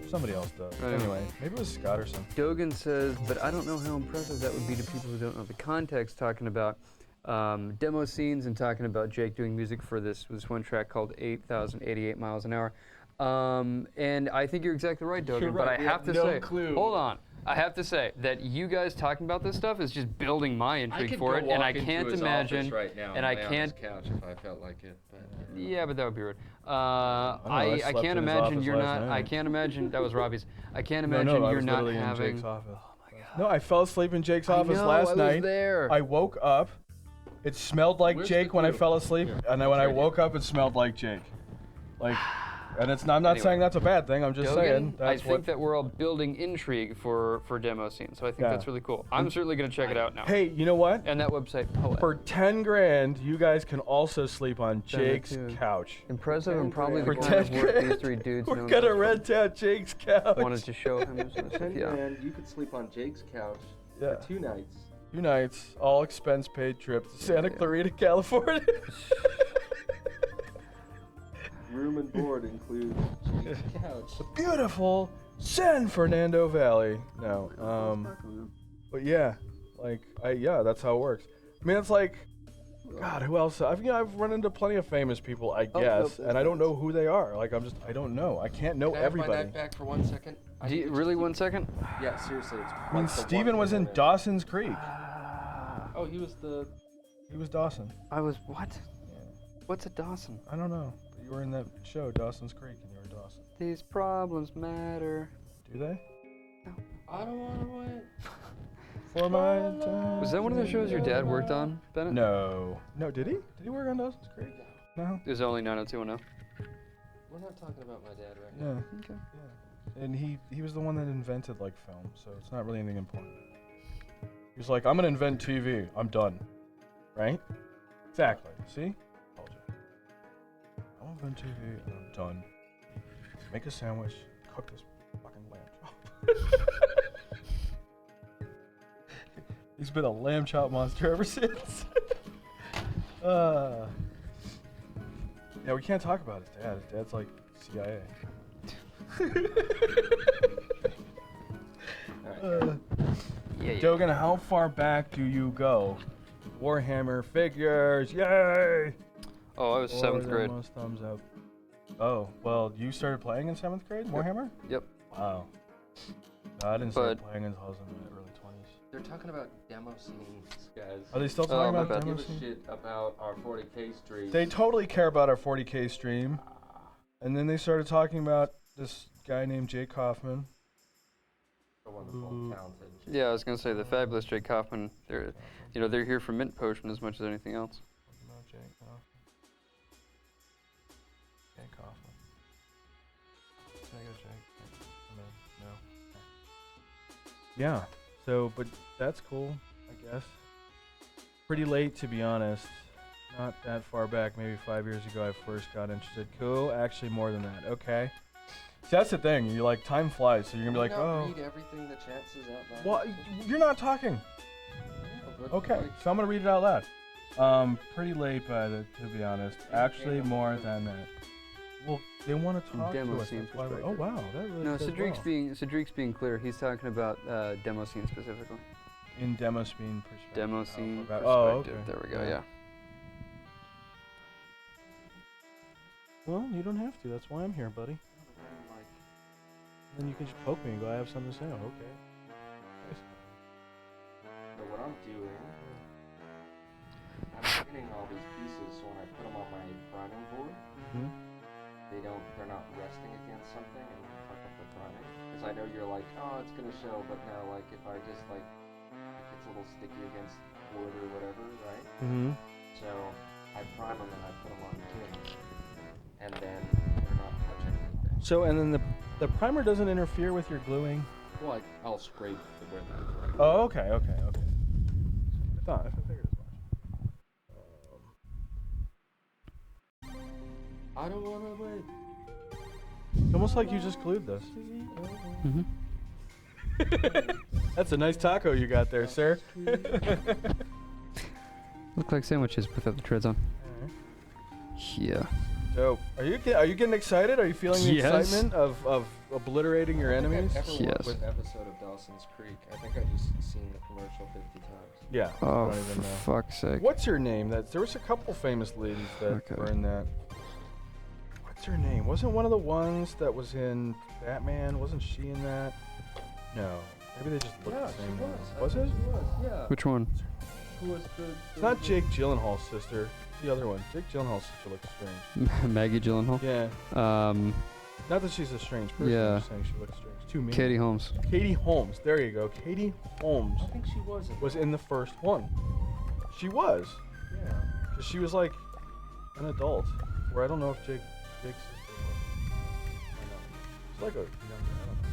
Speaker 1: Somebody else does.
Speaker 2: I don't know.
Speaker 1: Anyway, maybe it was Scott or something.
Speaker 2: Dogan says, but I don't know how impressive that would be to people who don't know the context, talking about demo scenes and talking about Jake doing music for this one track called 8,088 miles an hour. And I think you're exactly right, Dogan,
Speaker 3: You're
Speaker 2: but
Speaker 3: right,
Speaker 2: I
Speaker 3: we
Speaker 2: have
Speaker 3: have
Speaker 2: to
Speaker 3: no
Speaker 2: say,
Speaker 3: clue.
Speaker 2: hold on. I have to say that you guys talking about this stuff is just building my intrigue for it, and I can't imagine.
Speaker 3: Right now
Speaker 2: and I can't.
Speaker 3: On his couch if I felt like it. But,
Speaker 2: Yeah, but that would be rude.
Speaker 1: I
Speaker 2: I
Speaker 1: slept
Speaker 2: can't
Speaker 1: in his
Speaker 2: imagine
Speaker 1: office
Speaker 2: you're
Speaker 1: last
Speaker 2: not.
Speaker 1: night.
Speaker 2: I can't imagine that was Robbie's. I can't
Speaker 1: No,
Speaker 2: imagine
Speaker 1: I
Speaker 2: you're
Speaker 1: was
Speaker 2: not
Speaker 1: literally in
Speaker 2: having.
Speaker 1: Jake's office.
Speaker 2: Oh my god.
Speaker 1: No, I fell asleep in Jake's office
Speaker 2: I know,
Speaker 1: last
Speaker 2: I was
Speaker 1: night.
Speaker 2: there.
Speaker 1: I woke up. It smelled like
Speaker 3: Where's
Speaker 1: Jake
Speaker 3: the
Speaker 1: when I
Speaker 3: glue?
Speaker 1: fell asleep,
Speaker 3: Here,
Speaker 1: and then when I
Speaker 3: right
Speaker 1: woke up, it smelled like Jake. Like, and it's. I'm not
Speaker 2: Anyway.
Speaker 1: saying that's a bad thing. I'm just saying
Speaker 2: I
Speaker 1: that's
Speaker 2: think
Speaker 1: what.
Speaker 2: that we're all building intrigue for demo scene, so I think
Speaker 1: Yeah.
Speaker 2: that's really cool. I'm certainly gonna check it out now.
Speaker 1: Hey, you know what?
Speaker 2: And that website. Oh,
Speaker 1: For 10 grand, you guys can also sleep on Jake's
Speaker 2: too.
Speaker 1: couch.
Speaker 2: impressive and probably
Speaker 1: For
Speaker 2: the kind of
Speaker 1: 10
Speaker 2: work these
Speaker 1: grand,
Speaker 2: 3 dudes
Speaker 1: we're
Speaker 2: know
Speaker 1: gonna
Speaker 2: about.
Speaker 1: rent out Jake's couch.
Speaker 2: Wanted to show him. Yeah.
Speaker 3: And you could sleep on Jake's couch
Speaker 1: Yeah.
Speaker 3: for 2 nights.
Speaker 1: 2 nights, all expense paid trip to Santa Clarita, California.
Speaker 3: Room and board includes Jake's couch.
Speaker 1: The beautiful San Fernando Valley. No, but yeah, like that's how it works. I mean, it's like, God, who else? I've run into plenty of famous people, I guess, and I don't know who they are. Like, I don't know. I can't know
Speaker 3: Can I have my
Speaker 1: everybody.
Speaker 3: knife back for 1 second?
Speaker 2: Do you, really 1 second?
Speaker 3: Yeah, seriously. It's
Speaker 1: I mean, Steven was in Dawson's Creek.
Speaker 3: Oh, he was the.
Speaker 1: He was Dawson.
Speaker 2: I was what? What's a Dawson?
Speaker 1: I don't know. But you were in that show, Dawson's Creek, and you were Dawson.
Speaker 2: These problems matter.
Speaker 1: Do they?
Speaker 3: I don't want to wait.
Speaker 1: For my time.
Speaker 2: Was that one of the shows your dad worked on, Bennett?
Speaker 1: No. No, did he? Did he work on Dawson's Creek? No.
Speaker 2: It was only 90210.
Speaker 3: We're not talking about my dad right
Speaker 1: Yeah.
Speaker 3: now.
Speaker 2: Okay.
Speaker 1: Yeah. And he was the one that invented like film, so it's not really anything important. He was like, I'm gonna invent TV. I'm done. Right? Exactly. See? Told you. I'll invent TV and I'm done. Make a sandwich. Cook this fucking lamb chop. He's been a lamb chop monster ever since. Yeah, we can't talk about his dad. His dad's like CIA.
Speaker 2: Yeah.
Speaker 1: Dogan, how far back do you go? Warhammer figures, yay!
Speaker 2: Oh, I was 7th grade.
Speaker 1: Most thumbs up. Oh, well, you started playing in 7th grade, Warhammer?
Speaker 2: Yep.
Speaker 1: Wow. No, I didn't start playing until I was in my early 20s.
Speaker 3: They're talking about demo scenes, guys.
Speaker 1: Are they still
Speaker 2: Oh,
Speaker 1: talking
Speaker 2: my
Speaker 1: about
Speaker 2: bad.
Speaker 1: demo
Speaker 3: Give a
Speaker 1: scenes?
Speaker 3: shit about our 40K stream.
Speaker 1: They totally care about our 40K stream. And then they started talking about this guy named Jake Kaufman.
Speaker 3: The wonderful,
Speaker 1: Ooh.
Speaker 3: talented.
Speaker 2: Yeah, I was gonna say the fabulous Jake Kaufman. They're here for mint potion as much as anything else.
Speaker 1: No, Jake Kaufman. Jake Kaufman. Can I go Jake? No. Yeah, so, but that's cool, I guess. Pretty late, to be honest. Not that far back, maybe 5 years ago I first got interested. Cool, actually more than that, okay. See, that's the thing, you're like, time flies, so you're gonna be like, oh.
Speaker 3: Read everything the chat says out loud.
Speaker 1: Well, you're not talking.
Speaker 3: Yeah, but
Speaker 1: Okay,
Speaker 3: like,
Speaker 1: so I'm gonna read it out loud. Pretty late, to be honest. Actually, more than that. Well, they want to talk
Speaker 2: Demo
Speaker 1: to us.
Speaker 2: scene
Speaker 1: That's why we- oh
Speaker 2: perspective.
Speaker 1: wow, that really
Speaker 2: No,
Speaker 1: does
Speaker 2: Cedric's being clear. He's talking about demo scene specifically.
Speaker 1: in demo scene perspective.
Speaker 2: Demo scene
Speaker 1: about-
Speaker 2: perspective.
Speaker 1: okay.
Speaker 2: There we go. Yeah.
Speaker 1: Well, you don't have to. That's why I'm here, buddy.
Speaker 3: like,
Speaker 1: Then you can just poke me and go, I have something to say. Okay.
Speaker 3: so what I'm doing, I'm pinning all these pieces so when I put them on my priming board,
Speaker 1: Hmm?
Speaker 3: they're not resting against something and fuck up the priming. Because I know you're like, oh, it's gonna show, but now like if I just like, it gets a little sticky against wood or whatever, right?
Speaker 1: Mm-hmm.
Speaker 3: So I prime them and I put them on pins, and then they're not touching anything.
Speaker 1: So, and then the primer doesn't interfere with your gluing?
Speaker 3: Well, I'll scrape the where the
Speaker 1: Oh, okay. I figured as much.
Speaker 3: I don't wanna wait.
Speaker 1: It's almost like you just glued this.
Speaker 2: Mm-hmm.
Speaker 1: That's a nice taco you got there, sir.
Speaker 2: Look like sandwiches without the treads on. Yeah.
Speaker 1: Dope. Are you getting excited? Are you feeling the
Speaker 2: Yes.
Speaker 1: excitement of obliterating your enemies?
Speaker 3: I've ever
Speaker 2: Yes.
Speaker 3: watched an episode of Dawson's Creek. I think I just seen the commercial 50 times.
Speaker 1: Yeah. I
Speaker 2: Oh,
Speaker 1: don't even
Speaker 2: for
Speaker 1: know.
Speaker 2: fuck's sake.
Speaker 1: What's her name? There was a couple famous ladies that
Speaker 2: Okay.
Speaker 1: were in that. What's her name? Wasn't one of the ones that was in Batman? Wasn't she in that? No. Maybe they just look
Speaker 3: Yeah,
Speaker 1: the
Speaker 3: she
Speaker 1: same.
Speaker 3: was.
Speaker 1: Was it?
Speaker 3: She was, yeah.
Speaker 2: Which one?
Speaker 3: Who was the
Speaker 1: It's not Jake Gyllenhaal's sister. It's the other one. Jake Gyllenhaal's sister looks strange.
Speaker 2: Maggie Gyllenhaal.
Speaker 1: Yeah. Not that she's a strange person.
Speaker 2: Yeah.
Speaker 1: I'm just saying she looks strange. Too mean.
Speaker 2: Katie Holmes.
Speaker 1: Katie Holmes. There you go. Katie Holmes
Speaker 3: I think she
Speaker 1: was in the first one. She was.
Speaker 3: Yeah.
Speaker 1: Because she was like an adult. Where I don't know if Jake's sister was. I know. She's like a younger, I don't know.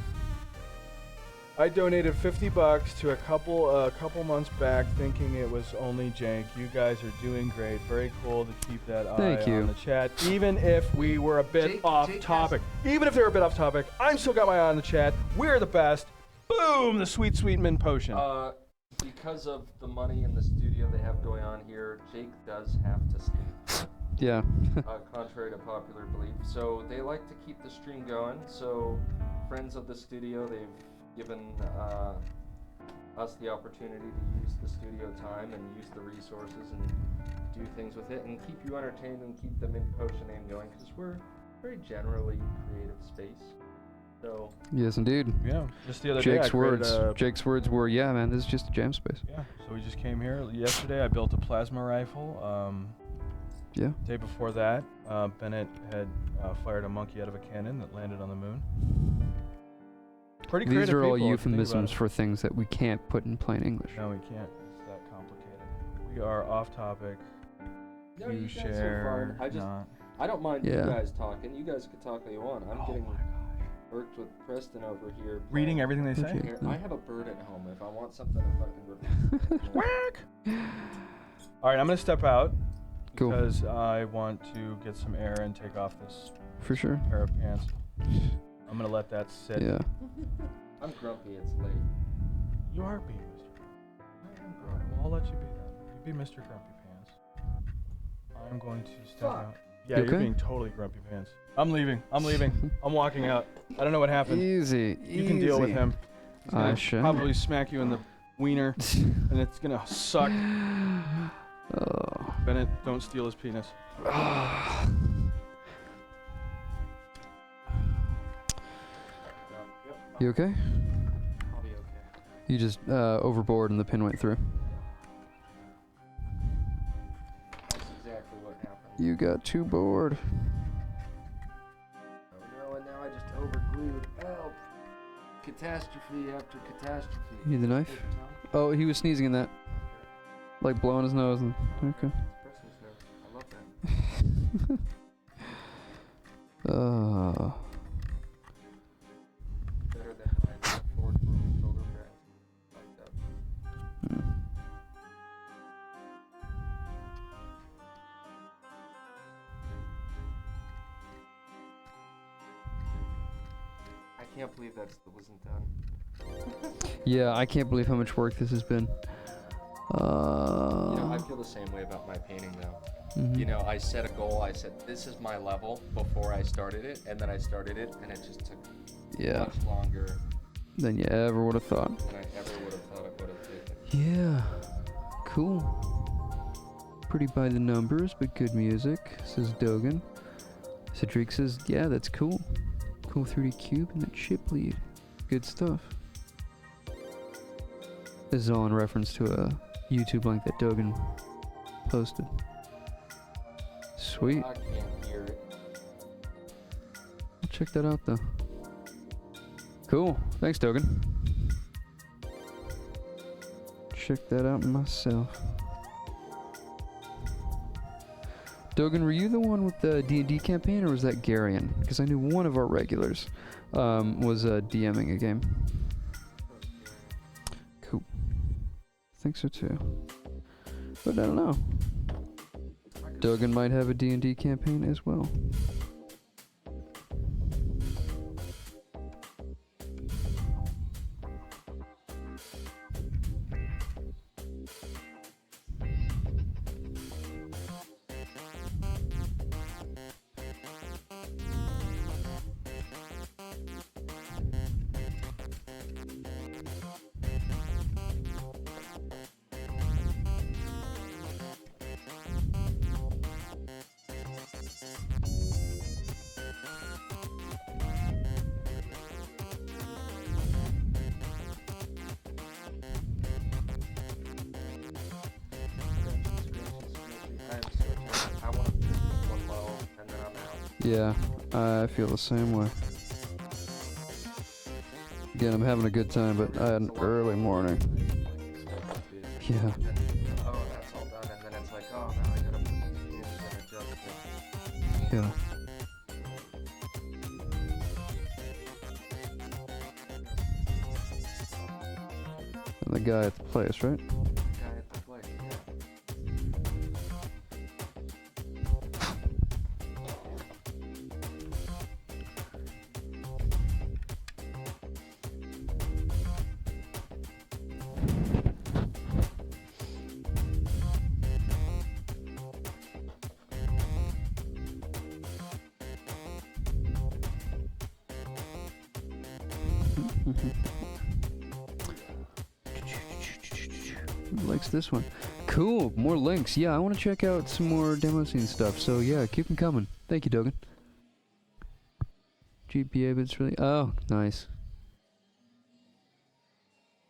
Speaker 1: I donated $50 to a couple months back, thinking it was only Jake. You guys are doing great. Very cool to keep that eye on the chat, even if we were a bit off topic. Even if they were a bit off topic, I'm still got my eye on the chat. We're the best. Boom! The sweet, sweet mint potion.
Speaker 3: Because of the money in the studio they have going on here, Jake does have to sleep.
Speaker 2: Yeah.
Speaker 3: Contrary to popular belief. So they like to keep the stream going. So friends of the studio, they've given us the opportunity to use the studio time and use the resources and do things with it and keep you entertained and keep the mint potion name going because we're very generally creative space. So
Speaker 2: Yes, indeed.
Speaker 1: Yeah, just the other
Speaker 2: Jake's
Speaker 1: day I created
Speaker 2: Jake's words were, "Yeah, man, this is just a jam space."
Speaker 1: Yeah, so we just came here yesterday. I built a plasma rifle.
Speaker 2: Yeah.
Speaker 1: Day before that, Bennet had fired a monkey out of a cannon that landed on the moon. Pretty creative
Speaker 2: These are all
Speaker 1: people, if you think about
Speaker 2: euphemisms
Speaker 1: it.
Speaker 2: for things that we can't put in plain English.
Speaker 1: No, we can't. It's that complicated. We are off topic.
Speaker 3: no,
Speaker 1: you
Speaker 3: guys are
Speaker 1: share.
Speaker 3: fun.
Speaker 1: Not.
Speaker 3: I don't mind
Speaker 2: Yeah.
Speaker 3: you guys talking. You guys can talk all you want. I'm
Speaker 1: Oh
Speaker 3: getting
Speaker 1: my gosh.
Speaker 3: worked with Preston over here.
Speaker 1: Reading everything they say.
Speaker 2: Okay.
Speaker 3: Here, I have a bird at home. If I want something, I fucking repeat.
Speaker 1: Whack! All right, I'm gonna step out
Speaker 2: Cool.
Speaker 1: because I want to get some air and take off this
Speaker 2: For sure.
Speaker 1: pair of pants. I'm gonna let that sit.
Speaker 2: Yeah.
Speaker 3: I'm grumpy. It's late.
Speaker 1: You are being Mr. Grumpy. I am grumpy. Well, I'll let you be that. You be Mr. Grumpy Pants. I'm going to step out. Yeah,
Speaker 2: You
Speaker 1: you're
Speaker 2: okay?
Speaker 1: being totally Grumpy Pants. I'm leaving. I'm leaving. I'm walking out. I don't know what happened.
Speaker 2: Easy.
Speaker 1: You can deal with him. He's
Speaker 2: I
Speaker 1: gonna
Speaker 2: shall.
Speaker 1: probably smack you in the wiener, and it's gonna suck.
Speaker 2: Oh.
Speaker 1: Bennett, don't steal his penis.
Speaker 2: You okay?
Speaker 3: I'll be okay.
Speaker 2: You just overboard and the pin went through.
Speaker 3: That's exactly what happened.
Speaker 2: You got too bored.
Speaker 3: Oh no, and now I just overglued. Help! Catastrophe after catastrophe.
Speaker 2: You need the knife? Oh, he was sneezing in that. Like blowing his nose. And, okay.
Speaker 3: Preston's nose. I love that. Better than my Ford shoulder pad. Like that.
Speaker 2: Hmm.
Speaker 3: I can't believe that still wasn't done.
Speaker 2: Yeah, I can't believe how much work this has been.
Speaker 3: You know, I feel the same way about my painting though.
Speaker 2: Mhm.
Speaker 3: You know, I set a goal. I said, this is my level before I started it. And then I started it, and it just took
Speaker 2: Yeah,
Speaker 3: much longer
Speaker 2: than you ever would have thought.
Speaker 3: than I ever would have thought it would have taken.
Speaker 2: Yeah, cool. Pretty by the numbers, but good music, says Dogan. Cedric says, yeah, that's cool. Cool 3D cube and that chip lead. Good stuff. This is all in reference to a YouTube link that Dogan posted. Sweet.
Speaker 3: I can't hear it.
Speaker 2: I'll check that out though. Cool. Thanks, Dogan. Check that out myself. Dogan, were you the one with the D&D campaign, or was that Garion? Because I knew one of our regulars was DMing a game. Cool. Think so too. But I don't know. Dogan might have a D&D campaign as well. Yeah, I feel the same way. Again, I'm having a good time, but I had an early morning. Yeah.
Speaker 3: And then, oh, that's all done, and then it's like, oh, now I gotta put these in and adjust it.
Speaker 2: Yeah. And the guy at the place, right?
Speaker 3: Guy at the place, yeah.
Speaker 2: Likes this one. Cool, more links. Yeah, I want to check out some more demo scene stuff. So yeah, keep them coming. Thank you, Dogan. GPA, but it's really... Oh, nice.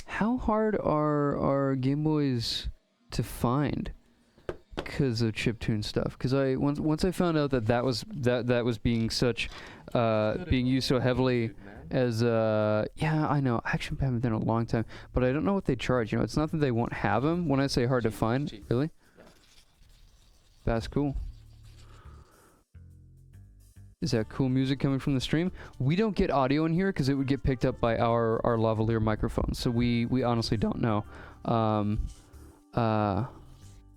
Speaker 2: How hard are Game Boys to find because of chiptune stuff? Because once I found out that was being such being used so heavily as yeah, I know. I actually haven't done it in a long time, but I don't know what they charge. You know, it's not that they won't have them. When I say hard to find, really, that's cool. Is that cool music coming from the stream? We don't get audio in here because it would get picked up by our lavalier microphones. So we honestly don't know.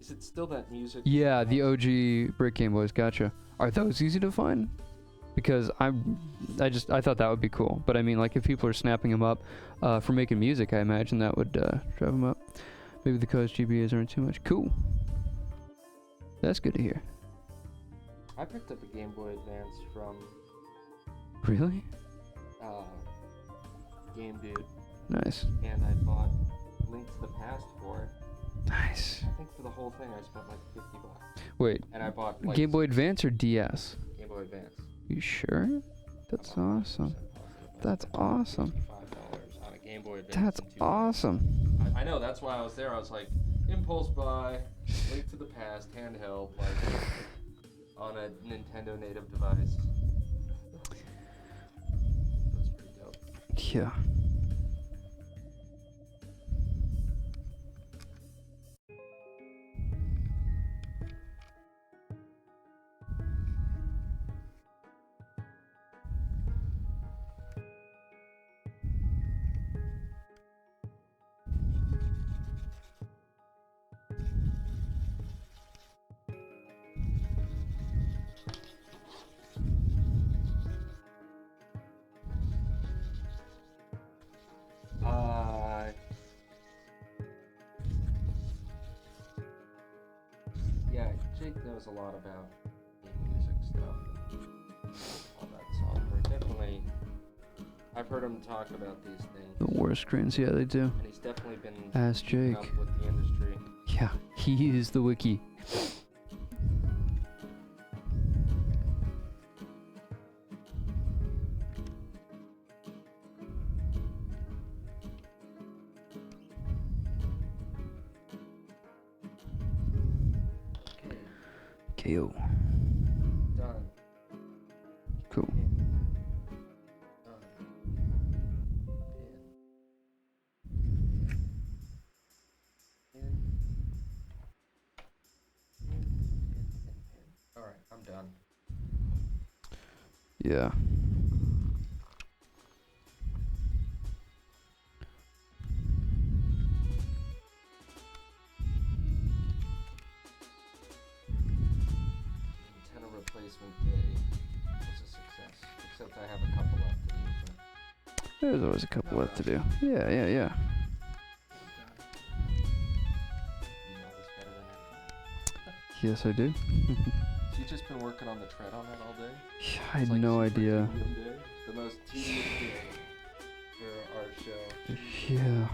Speaker 3: Is it still that music?
Speaker 2: Yeah, the OG Brick Game Boys. Gotcha. Are those easy to find? Because I thought that would be cool. But I mean, like, if people are snapping them up for making music, I imagine that would drive them up. Maybe the cause GBAs aren't too much. Cool. That's good to hear.
Speaker 3: I picked up a Game Boy Advance from
Speaker 2: Really?
Speaker 3: Game Dude,
Speaker 2: Nice.
Speaker 3: and I bought Link to the Past for it.
Speaker 2: Nice.
Speaker 3: I think for the whole thing I spent like $50.
Speaker 2: Wait,
Speaker 3: And I bought like
Speaker 2: Game Boy Advance or DS?
Speaker 3: Game Boy Advance.
Speaker 2: You sure? That's awesome. That's awesome.
Speaker 3: $55 on a Game Boy Advance.
Speaker 2: That's
Speaker 3: in 2 days.
Speaker 2: awesome.
Speaker 3: I know, that's why I was there. I was like, impulse buy, Link to the Past, handheld, like, on a Nintendo native device. That's pretty dope.
Speaker 2: Yeah.
Speaker 3: Yeah, Jake knows a lot about game music stuff and all that software. Definitely, I've heard him talk about these things.
Speaker 2: The war screens, yeah, they do.
Speaker 3: And he's definitely been
Speaker 2: Ask
Speaker 3: keeping
Speaker 2: Jake.
Speaker 3: up with the industry.
Speaker 2: Yeah, he is the wiki. KO.
Speaker 3: Done.
Speaker 2: Cool.
Speaker 3: Done. Alright, I'm done.
Speaker 2: Yeah.
Speaker 3: Antenna replacement day was a success. Except I have a couple left to do.
Speaker 2: There's always a couple left to do. Yeah, yeah, yeah.
Speaker 3: You know this better than anyone.
Speaker 2: Yes, I do.
Speaker 3: So you've just been working on the tread on it all day?
Speaker 2: I
Speaker 3: It's
Speaker 2: had
Speaker 3: like
Speaker 2: no
Speaker 3: super
Speaker 2: idea.
Speaker 3: tedious day. The most tedious day for our show.
Speaker 2: Yeah.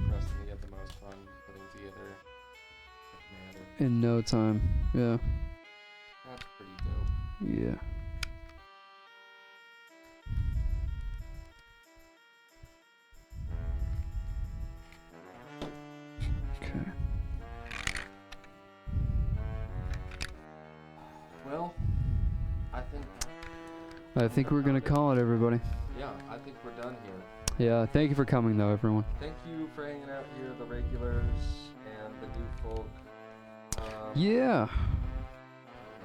Speaker 3: Preston, we have the most fun putting together a commander.
Speaker 2: In no time. Yeah.
Speaker 3: That's pretty dope.
Speaker 2: Yeah. Okay.
Speaker 3: Well,
Speaker 2: I think we're gonna call it, everybody.
Speaker 3: Yeah, I think we're done here.
Speaker 2: Yeah, thank you for coming, though, everyone.
Speaker 3: Thank you for hanging out here, the regulars and the new folk.
Speaker 2: Yeah.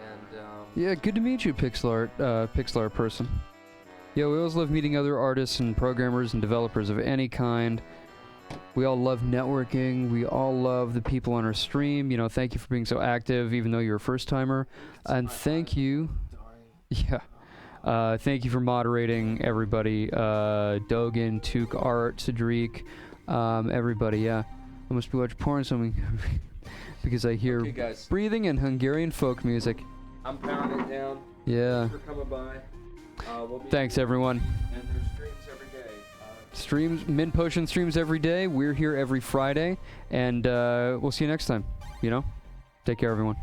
Speaker 3: And
Speaker 2: Yeah, good to meet you, pixel art person. Yeah, we always love meeting other artists and programmers and developers of any kind. We all love networking. We all love the people on our stream. You know, thank you for being so active, even though you're a first-timer. And thank you. Yeah. Thank you for moderating, everybody. Dogan, Took Art, Cedric, everybody, yeah. I must be watching porn something because I hear breathing and Hungarian folk music.
Speaker 3: I'm pounding it down.
Speaker 2: Yeah.
Speaker 3: Thanks for coming by. We'll be
Speaker 2: Thanks, everyone.
Speaker 3: And there's streams every day.
Speaker 2: Streams, Mint Potion streams every day. We're here every Friday, and we'll see you next time. You know? Take care, everyone.